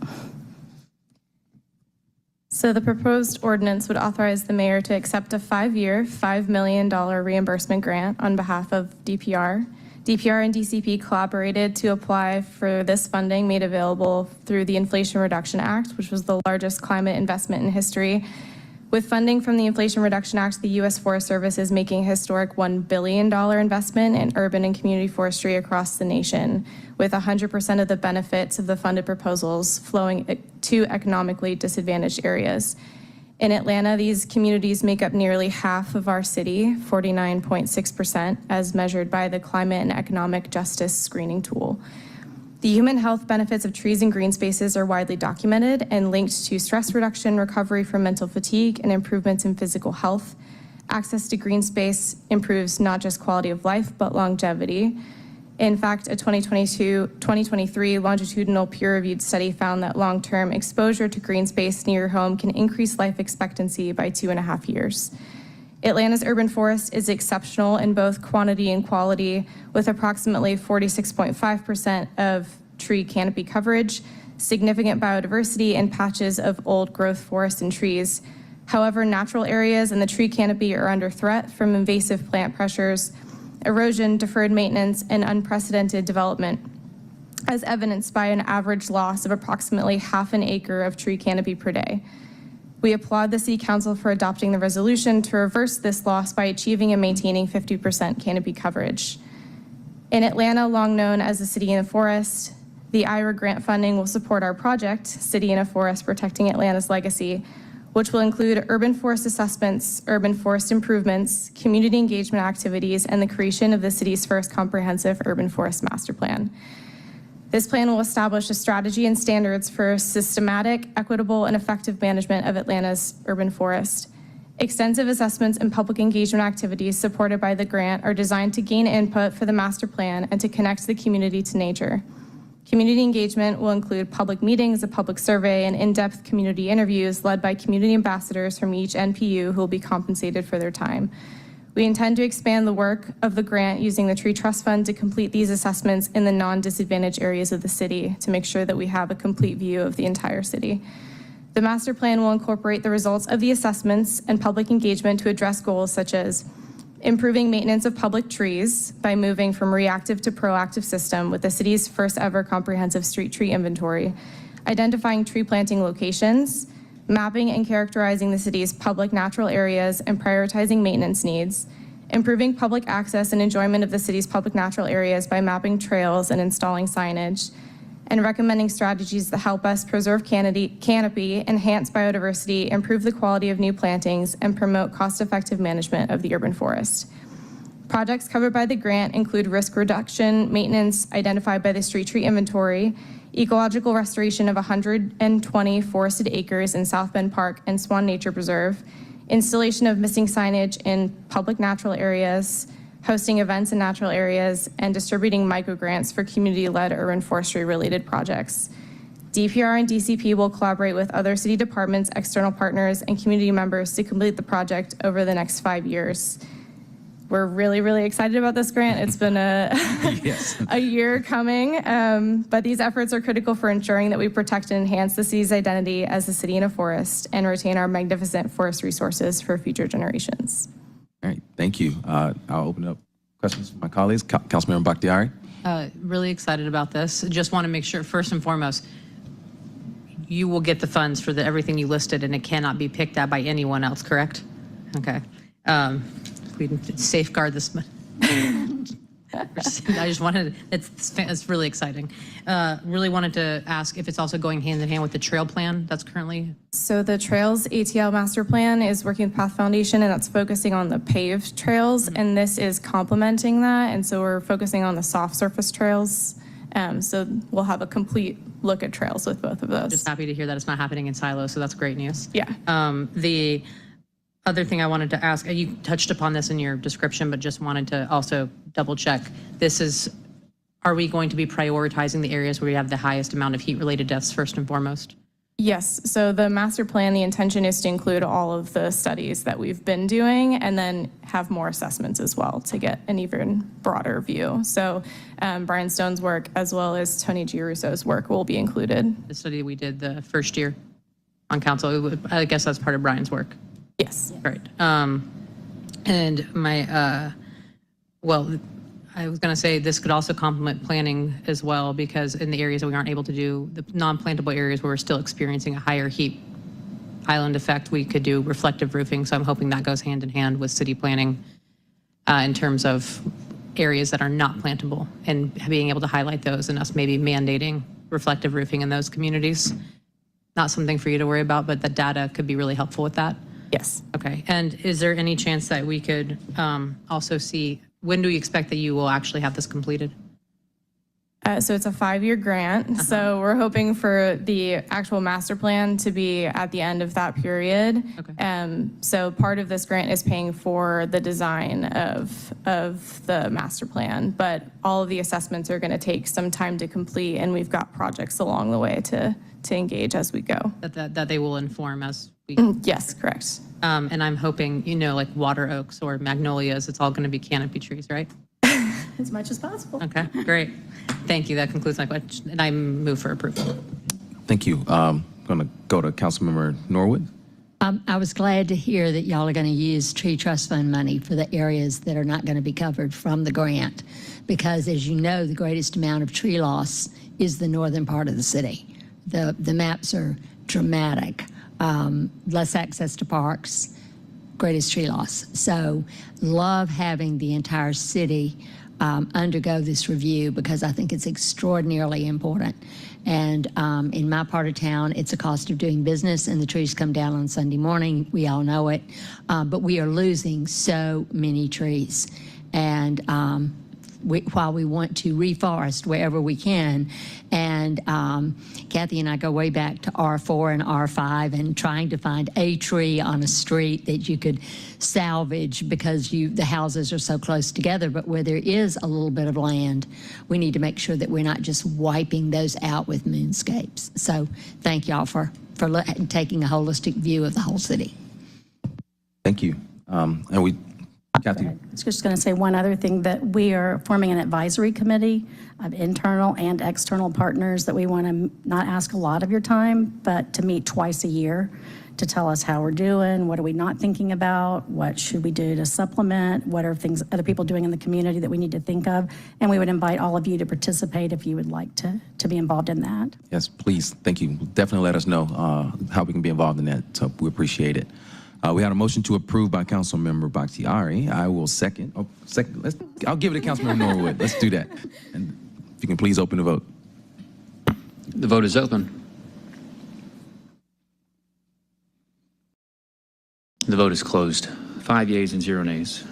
So the proposed ordinance would authorize the mayor to accept a 5-year, $5 million reimbursement grant on behalf of DPR. DPR and DCP collaborated to apply for this funding made available through the Inflation Reduction Act, which was the largest climate investment in history. With funding from the Inflation Reduction Act, the U.S. Forest Service is making a historic $1 billion investment in urban and community forestry across the nation, with 100% of the benefits of the funded proposals flowing to economically disadvantaged areas. In Atlanta, these communities make up nearly half of our city, 49.6%, as measured by the Climate and Economic Justice Screening Tool. The human health benefits of trees and green spaces are widely documented and linked to stress reduction, recovery from mental fatigue, and improvements in physical health. Access to green space improves not just quality of life, but longevity. In fact, a 2023 longitudinal peer-reviewed study found that long-term exposure to green space near your home can increase life expectancy by 2.5 years. Atlanta's urban forest is exceptional in both quantity and quality, with approximately 46.5% of tree canopy coverage, significant biodiversity, and patches of old growth forest and trees. However, natural areas in the tree canopy are under threat from invasive plant pressures, erosion, deferred maintenance, and unprecedented development, as evidenced by an average loss of approximately half an acre of tree canopy per day. We applaud the City Council for adopting the resolution to reverse this loss by achieving and maintaining 50% canopy coverage. In Atlanta, long known as the City in a Forest, the IRA grant funding will support our project, City in a Forest Protecting Atlanta's Legacy, which will include urban forest assessments, urban forest improvements, community engagement activities, and the creation of the city's first comprehensive urban forest master plan. This plan will establish a strategy and standards for systematic, equitable, and effective management of Atlanta's urban forest. Extensive assessments and public engagement activities supported by the grant are designed to gain input for the master plan and to connect the community to nature. Community engagement will include public meetings, a public survey, and in-depth community interviews led by community ambassadors from each NPU who will be compensated for their time. We intend to expand the work of the grant using the Tree Trust Fund to complete these assessments in the non-disadvantaged areas of the city to make sure that we have a complete view of the entire city. The master plan will incorporate the results of the assessments and public engagement to address goals such as improving maintenance of public trees by moving from reactive to proactive system with the city's first ever comprehensive street tree inventory, identifying tree planting locations, mapping and characterizing the city's public natural areas and prioritizing maintenance needs, improving public access and enjoyment of the city's public natural areas by mapping trails and installing signage, and recommending strategies that help us preserve canopy, enhance biodiversity, improve the quality of new plantings, and promote cost-effective management of the urban forest. Projects covered by the grant include risk reduction, maintenance identified by the street tree inventory, ecological restoration of 120 forested acres in South Bend Park and Swan Nature Preserve, installation of missing signage in public natural areas, hosting events in natural areas, and distributing microgrants for community-led urban forestry-related projects. DPR and DCP will collaborate with other city departments, external partners, and community members to complete the project over the next 5 years. We're really, really excited about this grant. It's been a year coming, but these efforts are critical for ensuring that we protect and enhance the city's identity as a city in a forest and retain our magnificent forest resources for future generations. All right, thank you. I'll open up questions from my colleagues. Councilmember Bakhtiari. Really excited about this. Just want to make sure, first and foremost, you will get the funds for everything you listed, and it cannot be picked at by anyone else, correct? Okay. We can safeguard this. I just wanted, it's really exciting. Really wanted to ask if it's also going hand in hand with the trail plan that's currently. So the Trails ATL Master Plan is working with Path Foundation, and that's focusing on the paved trails, and this is complementing that, and so we're focusing on the soft surface trails. So we'll have a complete look at trails with both of those. Just happy to hear that it's not happening in silos, so that's great news. Yeah. The other thing I wanted to ask, you touched upon this in your description, but just wanted to also double check. Are we going to be prioritizing the areas where we have the highest amount of heat-related deaths first and foremost? Yes, so the master plan, the intention is to include all of the studies that we've been doing and then have more assessments as well to get an even broader view. So Brian Stone's work as well as Tony Giarusso's work will be included. The study we did the first year on council, I guess that's part of Brian's work. Yes. Right. And my, I was going to say this could also complement planning as well, because in the areas that we aren't able to do, the non-plantable areas where we're still experiencing a higher heat island effect, we could do reflective roofing. So I'm hoping that goes hand in hand with city planning in terms of areas that are not plantable and being able to highlight those and us maybe mandating reflective roofing in those communities. not something for you to worry about, but the data could be really helpful with that? Yes. Okay. And is there any chance that we could also see, when do we expect that you will actually have this completed? So it's a 5-year grant. So we're hoping for the actual master plan to be at the end of that period. So part of this grant is paying for the design of the master plan, but all of the assessments are going to take some time to complete, and we've got projects along the way to engage as we go. That they will inform as we. Yes, correct. And I'm hoping, like water oaks or magnolias, it's all going to be canopy trees, right? As much as possible. Okay, great. Thank you. That concludes my question. And I move for approval. Thank you. I'm going to go to Councilmember Norwood. I was glad to hear that y'all are going to use tree trust fund money for the areas that are not going to be covered from the grant, because as you know, the greatest amount of tree loss is the northern part of the city. The maps are dramatic. Less access to parks, greatest tree loss. So love having the entire city undergo this review, because I think it's extraordinarily important. And in my part of town, it's a cost of doing business, and the trees come down on Sunday morning. We all know it. But we are losing so many trees. And while we want to reforest wherever we can, and Kathy and I go way back to R4 and R5 and trying to find a tree on a street that you could salvage because the houses are so close together. But where there is a little bit of land, we need to make sure that we're not just wiping those out with moonscapes. So thank y'all for taking a holistic view of the whole city. Thank you. Kathy. I was just going to say one other thing, that we are forming an advisory committee of internal and external partners that we want to not ask a lot of your time, but to meet twice a year to tell us how we're doing, what are we not thinking about, what should we do to supplement, what are things other people doing in the community that we need to think of. And we would invite all of you to participate if you would like to be involved in that. Yes, please. Thank you. Definitely let us know how we can be involved in that. So we appreciate it. We had a motion to approve by Councilmember Bakhtiari. I will second. I'll give it to Councilmember Norwood. Let's do that. And if you can please open the vote. The vote is open. The vote is closed. 5 yeas and 0 nays.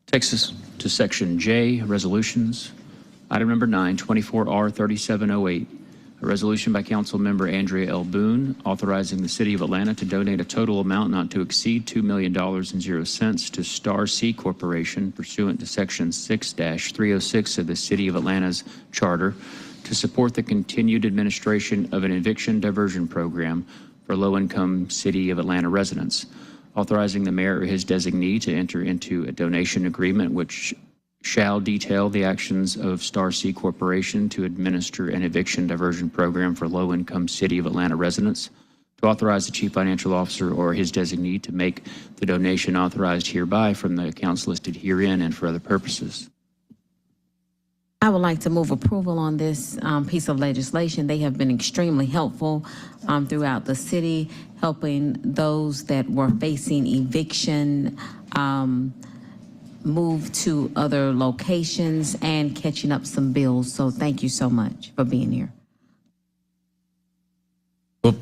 Takes us to Section J, Resolutions. Item number 9, 24R3708. A resolution by Council Member Andrea L. Boone authorizing the City of Atlanta to donate a total amount not to exceed $2 million and 0 cents to Star C Corporation pursuant to Section 6-306 of the City of Atlanta's Charter to support the continued administration of an eviction diversion program for low-income City of Atlanta residents, authorizing the mayor or his designee to enter into a donation agreement which shall detail the actions of Star C Corporation to administer an eviction diversion program for low-income City of Atlanta residents, to authorize the Chief Financial Officer or his designee to make the donation authorized hereby from the accounts listed herein and for other purposes. I would like to move approval on this piece of legislation. They have been extremely helpful throughout the city, helping those that were facing eviction move to other locations and catching up some bills. So thank you so much for being here. Well,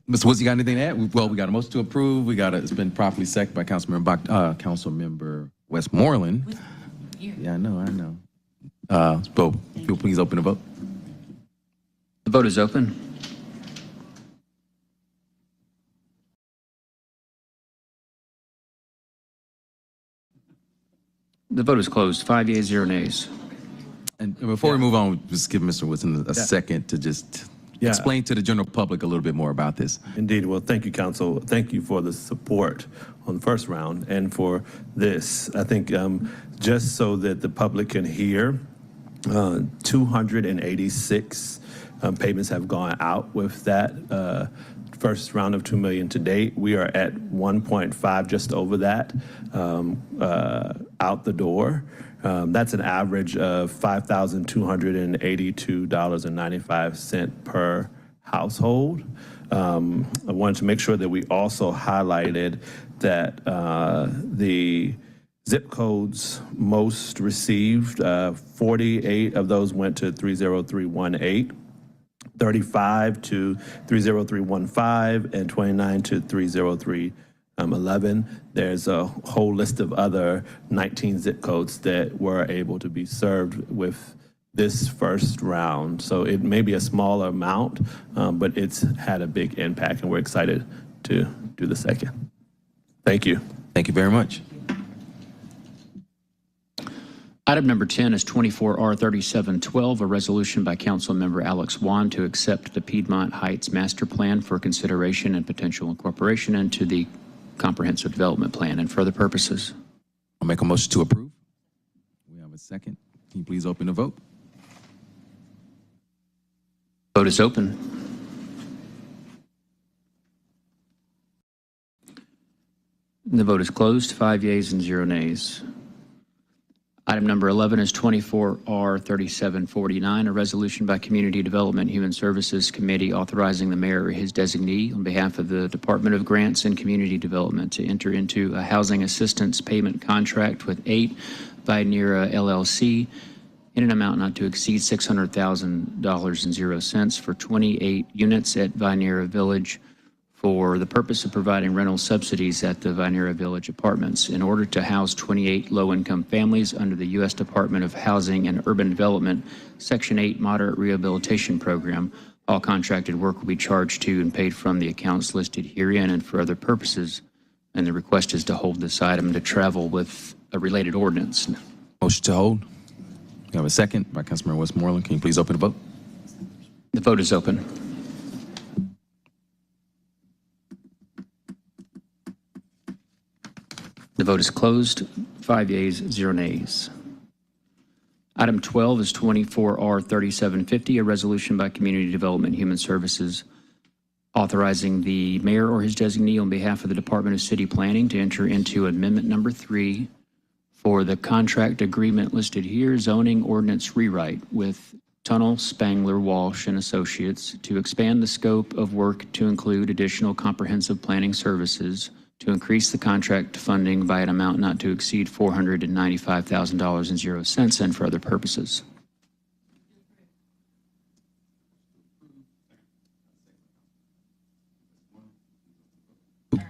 Mr. Woods, you got anything to add? Well, we got a motion to approve. It's been properly seconded by Councilmember Westmoreland. Yeah, I know. Vote. If you'll please open the vote. The vote is open. The vote is closed. 5 yeas, 0 nays. And before we move on, just give Mr. Woodson a second to just explain to the general public a little bit more about this. Indeed. Well, thank you, Council. Thank you for the support on the first round and for this. I think just so that the public can hear, 286 payments have gone out with that first round of $2 million to date. We are at 1.5, just over that, out the door. That's an average of $5,282.95 per household. I wanted to make sure that we also highlighted that the zip codes most received, 48 of those went to 30318. 35 to 30315 and 29 to 30311. There's a whole list of other 19 zip codes that were able to be served with this first round. So it may be a smaller amount, but it's had a big impact, and we're excited to do the second. Thank you. Thank you very much. Item number 10 is 24R3712, a resolution by Councilmember Alex Wan to accept the Piedmont Heights Master Plan for consideration and potential incorporation into the Comprehensive Development Plan and for other purposes. I'll make a motion to approve. We have a second. Can you please open the vote? Vote is open. The vote is closed. 5 yeas and 0 nays. Item number 11 is 24R3749, a resolution by Community Development Human Services Committee authorizing the mayor or his designee on behalf of the Department of Grants and Community Development to enter into a housing assistance payment contract with 8 Vinera LLC in an amount not to exceed $600,000 for 28 units at Vinera Village for the purpose of providing rental subsidies at the Vinera Village Apartments in order to house 28 low-income families under the U.S. Department of Housing and Urban Development Section 8 Moderate Rehabilitation Program. All contracted work will be charged to and paid from the accounts listed herein and for other purposes. And the request is to hold this item to travel with a related ordinance. Motion to hold. We have a second by Councilmember Westmoreland. Can you please open the vote? The vote is open. The vote is closed. 5 yeas, 0 nays. Item 12 is 24R3750, a resolution by Community Development and Human Services authorizing the mayor or his designee on behalf of the Department of City Planning to enter into Amendment Number 3 for the contract agreement listed here, zoning ordinance rewrite with Tunnel Spangler Walsh and Associates to expand the scope of work to include additional comprehensive planning services, to increase the contract funding by an amount not to exceed $495,000 and for other purposes.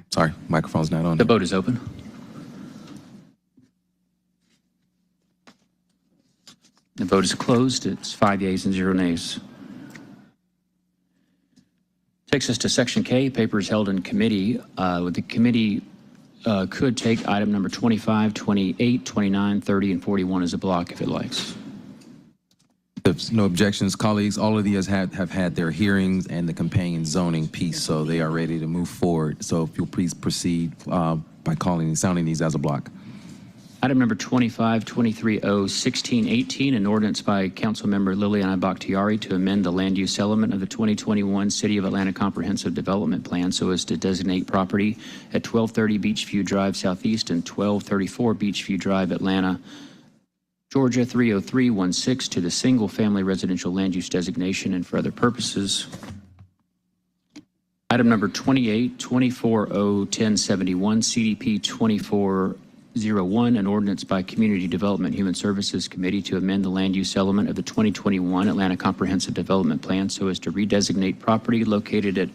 Sorry, microphone's not on. The vote is open. The vote is closed. It's 5 yeas and 0 nays. Takes us to Section K, papers held in committee. The committee could take item number 25, 28, 29, 30, and 41 as a block if it likes. If no objections, colleagues, all of these have had their hearings and the companion zoning piece, so they are ready to move forward. So if you'll please proceed by sounding these as a block. Item number 25, 23, 16, 18, an ordinance by Councilmember Liliana Bakhtiari to amend the land use element of the 2021 City of Atlanta Comprehensive Development Plan so as to designate property at 1230 Beachview Drive Southeast and 1234 Beachview Drive, Atlanta, Georgia 30316 to the single-family residential land use designation and for other purposes. Item number 28, 24-1071, CDP 2401, an ordinance by Community Development Human Services Committee to amend the land use element of the 2021 Atlanta Comprehensive Development Plan so as to redesignate property located at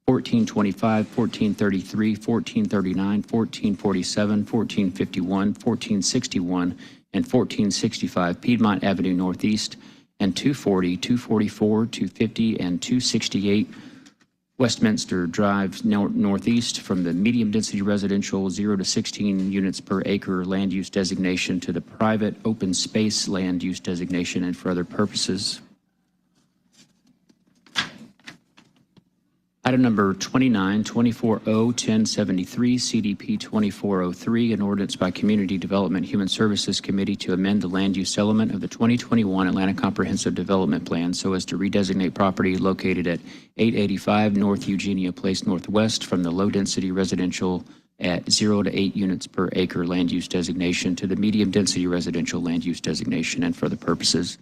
1425, 1433, 1439, 1447, 1451, 1461, and 1465 Piedmont Avenue Northeast, and 240, 244, 250, and 268 Westminster Drive Northeast from the medium-density residential 0 to 16 units per acre land use designation to the private open space land use designation and for other purposes. Item number 29, 24-1073, CDP 2403, an ordinance by Community Development Human Services Committee to amend the land use element of the 2021 Atlanta Comprehensive Development Plan so as to redesignate property located at 885 North Eugenia Place Northwest from the low-density residential at 0 to 8 units per acre land use designation to the medium-density residential land use designation and for other purposes.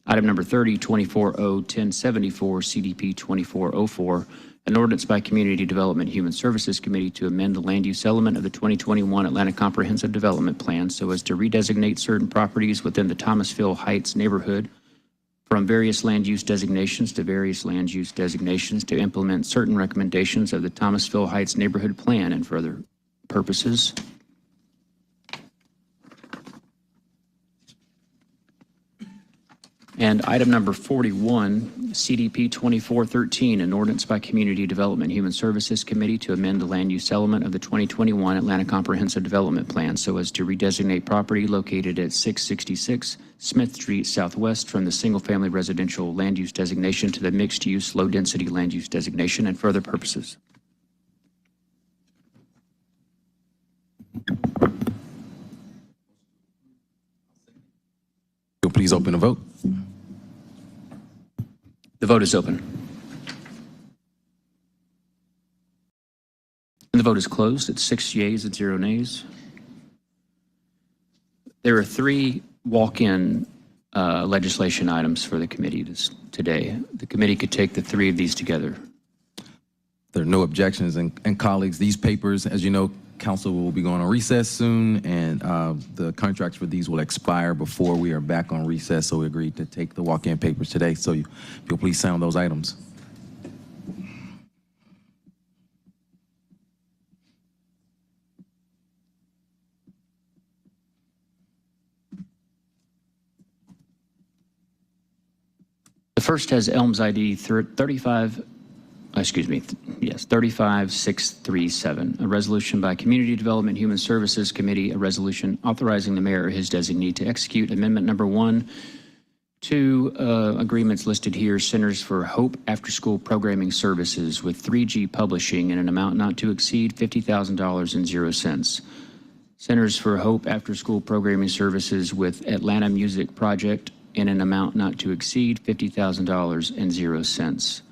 Item number 30, 24-1074, CDP 2404, an ordinance by Community Development Human Services Committee to amend the land use element of the 2021 Atlanta Comprehensive Development Plan so as to redesignate certain properties within the Thomasville Heights neighborhood from various land use designations to various land use designations to implement certain recommendations of the Thomasville Heights Neighborhood Plan and for other purposes. And item number 41, CDP 2413, an ordinance by Community Development Human Services Committee to amend the land use element of the 2021 Atlanta Comprehensive Development Plan so as to redesignate property located at 666 Smith Street Southwest from the single-family residential land use designation to the mixed-use, low-density land use designation and for other purposes. You'll please open the vote. The vote is open. And the vote is closed. It's 6 yeas and 0 nays. There are 3 walk-in legislation items for the committee today. The committee could take the 3 of these together. There are no objections, and colleagues, these papers, as you know, council will be going on recess soon, and the contracts for these will expire before we are back on recess, so we agreed to take the walk-in papers today. So if you'll please sign those items. The first has Elms ID 35637, a resolution by Community Development Human Services Committee, a resolution authorizing the mayor or his designee to execute amendment number 1 to agreements listed here, Centers for Hope After School Programming Services with 3G Publishing in an amount not to exceed $50,000.00. Centers for Hope After School Programming Services with Atlanta Music Project in an amount not to exceed $50,000.00.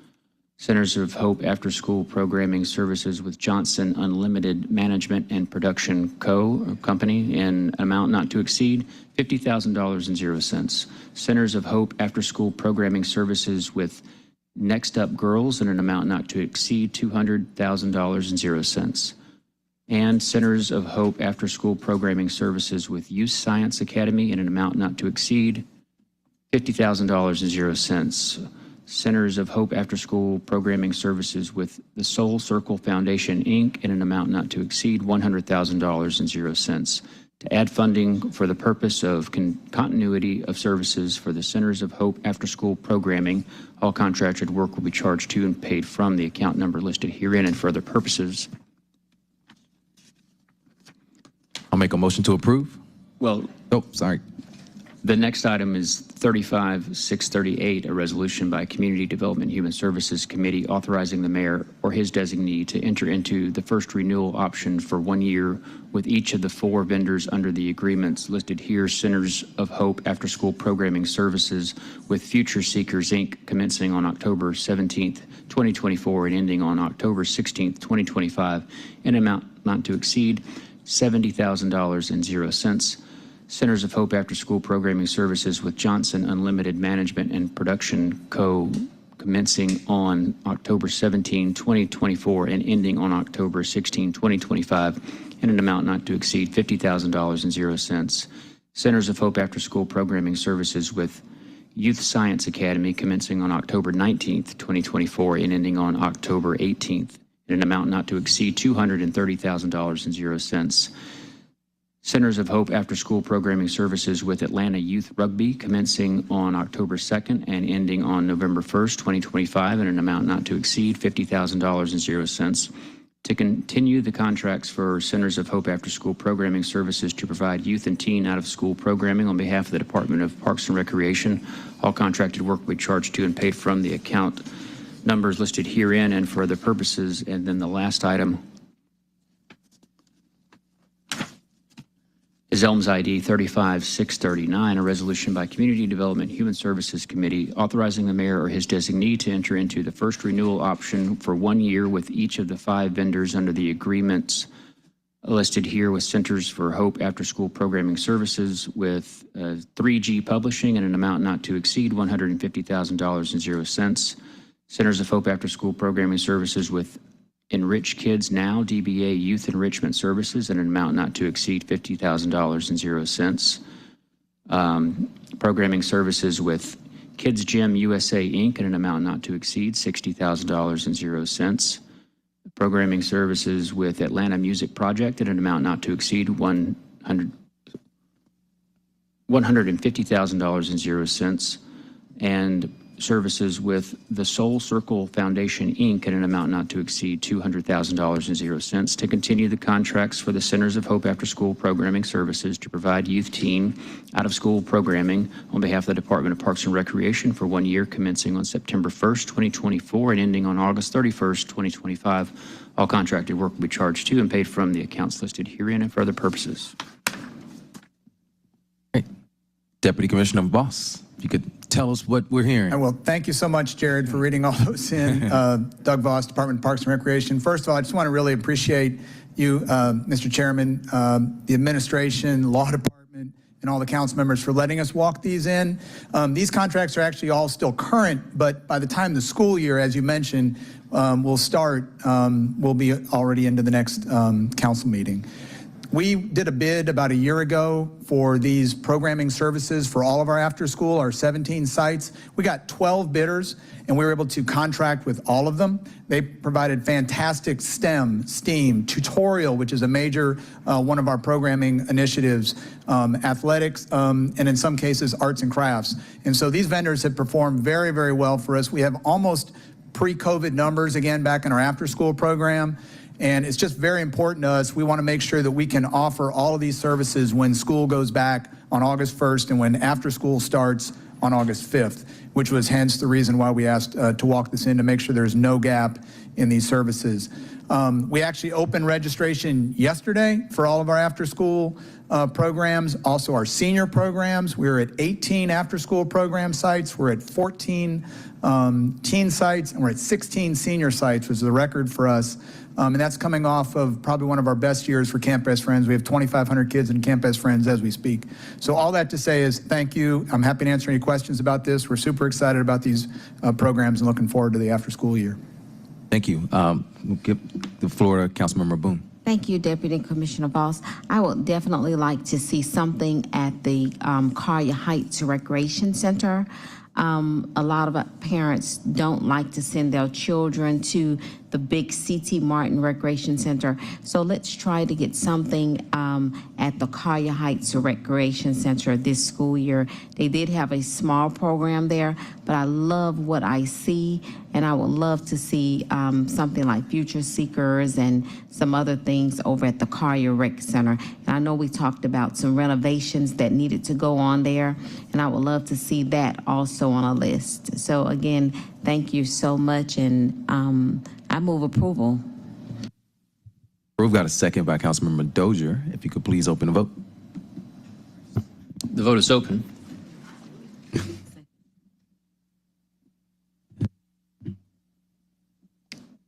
Centers of Hope After School Programming Services with Johnson Unlimited Management and Production Company in an amount not to exceed $50,000.00. Centers of Hope After School Programming Services with Next Up Girls in an amount not to exceed $200,000.00. And Centers of Hope After School Programming Services with Youth Science Academy in an amount not to exceed $50,000.00. Centers of Hope After School Programming Services with the Soul Circle Foundation, Inc. in an amount not to exceed $100,000.00 to add funding for the purpose of continuity of services for the Centers of Hope After School Programming. All contracted work will be charged to and paid from the account number listed herein and for other purposes. I'll make a motion to approve. Well, sorry. The next item is 35638, a resolution by Community Development Human Services Committee authorizing the mayor or his designee to enter into the first renewal option for 1 year with each of the 4 vendors under the agreements listed here, Centers of Hope After School Programming Services with Future Seekers, Inc., commencing on October 17th, 2024 and ending on October 16th, 2025, in an amount not to exceed $70,000.00. Centers of Hope After School Programming Services with Johnson Unlimited Management and Production Co. commencing on October 17, 2024 and ending on October 16, 2025 in an amount not to exceed $50,000.00. Centers of Hope After School Programming Services with Youth Science Academy commencing on October 19th, 2024 and ending on October 18th in an amount not to exceed $230,000.00. Centers of Hope After School Programming Services with Atlanta Youth Rugby commencing on October 2nd and ending on November 1st, 2025 in an amount not to exceed $50,000.00. To continue the contracts for Centers of Hope After School Programming Services to provide youth and teen out-of-school programming on behalf of the Department of Parks and Recreation. All contracted work will be charged to and paid from the account numbers listed herein and for other purposes. And then the last item is Elms ID 35639, a resolution by Community Development Human Services Committee authorizing the mayor or his designee to enter into the first renewal option for 1 year with each of the 5 vendors under the agreements listed here with Centers for Hope After School Programming Services with 3G Publishing in an amount not to exceed $150,000.00. Centers of Hope After School Programming Services with Enrich Kids Now, DBA Youth Enrichment Services in an amount not to exceed $50,000.00. Programming services with Kids Gym USA, Inc., in an amount not to exceed $60,000.00. Programming services with Atlanta Music Project at an amount not to exceed $150,000.00, and services with the Soul Circle Foundation, Inc. at an amount not to exceed $200,000.00 to continue the contracts for the Centers of Hope after-school programming services to provide youth, teen, out-of-school programming on behalf of the Department of Parks and Recreation for 1 year commencing on September 1st, 2024 and ending on August 31st, 2025. All contracted work will be charged to and paid from the accounts listed herein and for other purposes. Deputy Commissioner Boss, if you could tell us what we're hearing. Well, thank you so much, Jared, for reading all those in. Doug Voss, Department of Parks and Recreation. First of all, I just want to really appreciate you, Mr. Chairman, the administration, law department, and all the council members for letting us walk these in. These contracts are actually all still current, but by the time the school year, as you mentioned, will start, we'll be already into the next council meeting. We did a bid about a year ago for these programming services for all of our after school, our 17 sites. We got 12 bidders, and we were able to contract with all of them. They provided fantastic STEM, tutorial, which is a major one of our programming initiatives, athletics, and in some cases, arts and crafts. And so these vendors have performed very, very well for us. We have almost pre-COVID numbers again back in our after school program. And it's just very important to us. We want to make sure that we can offer all of these services when school goes back on August 1st and when after school starts on August 5th, which was hence the reason why we asked to walk this in to make sure there's no gap in these services. We actually opened registration yesterday for all of our after school programs, also our senior programs. We're at 18 after school program sites. We're at 14 teen sites, and we're at 16 senior sites, which is a record for us. And that's coming off of probably one of our best years for Camp Best Friends. We have 2,500 kids in Camp Best Friends as we speak. So all that to say is thank you. I'm happy to answer any questions about this. We're super excited about these programs and looking forward to the after school year. Thank you. We'll give the floor to Councilmember Boone. Thank you, Deputy Commissioner Boss. I would definitely like to see something at the Collier Heights Recreation Center. A lot of parents don't like to send their children to the big C.T. Martin Recreation Center. So let's try to get something at the Collier Heights Recreation Center this school year. They did have a small program there, but I love what I see, and I would love to see something like Future Seekers and some other things over at the Collier Rec Center. And I know we talked about some renovations that needed to go on there, and I would love to see that also on a list. So again, thank you so much, and I move approval. We've got a second by Councilmember Dozier. If you could please open the vote. The vote is open.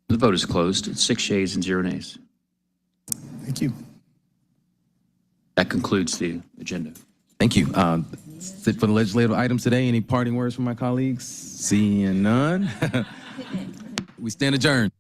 The vote is closed. It's 6 yeas and 0 nays. Thank you. That concludes the agenda. Thank you. That's it for the legislative items today. Any parting words from my colleagues? Seeing none. We stand adjourned.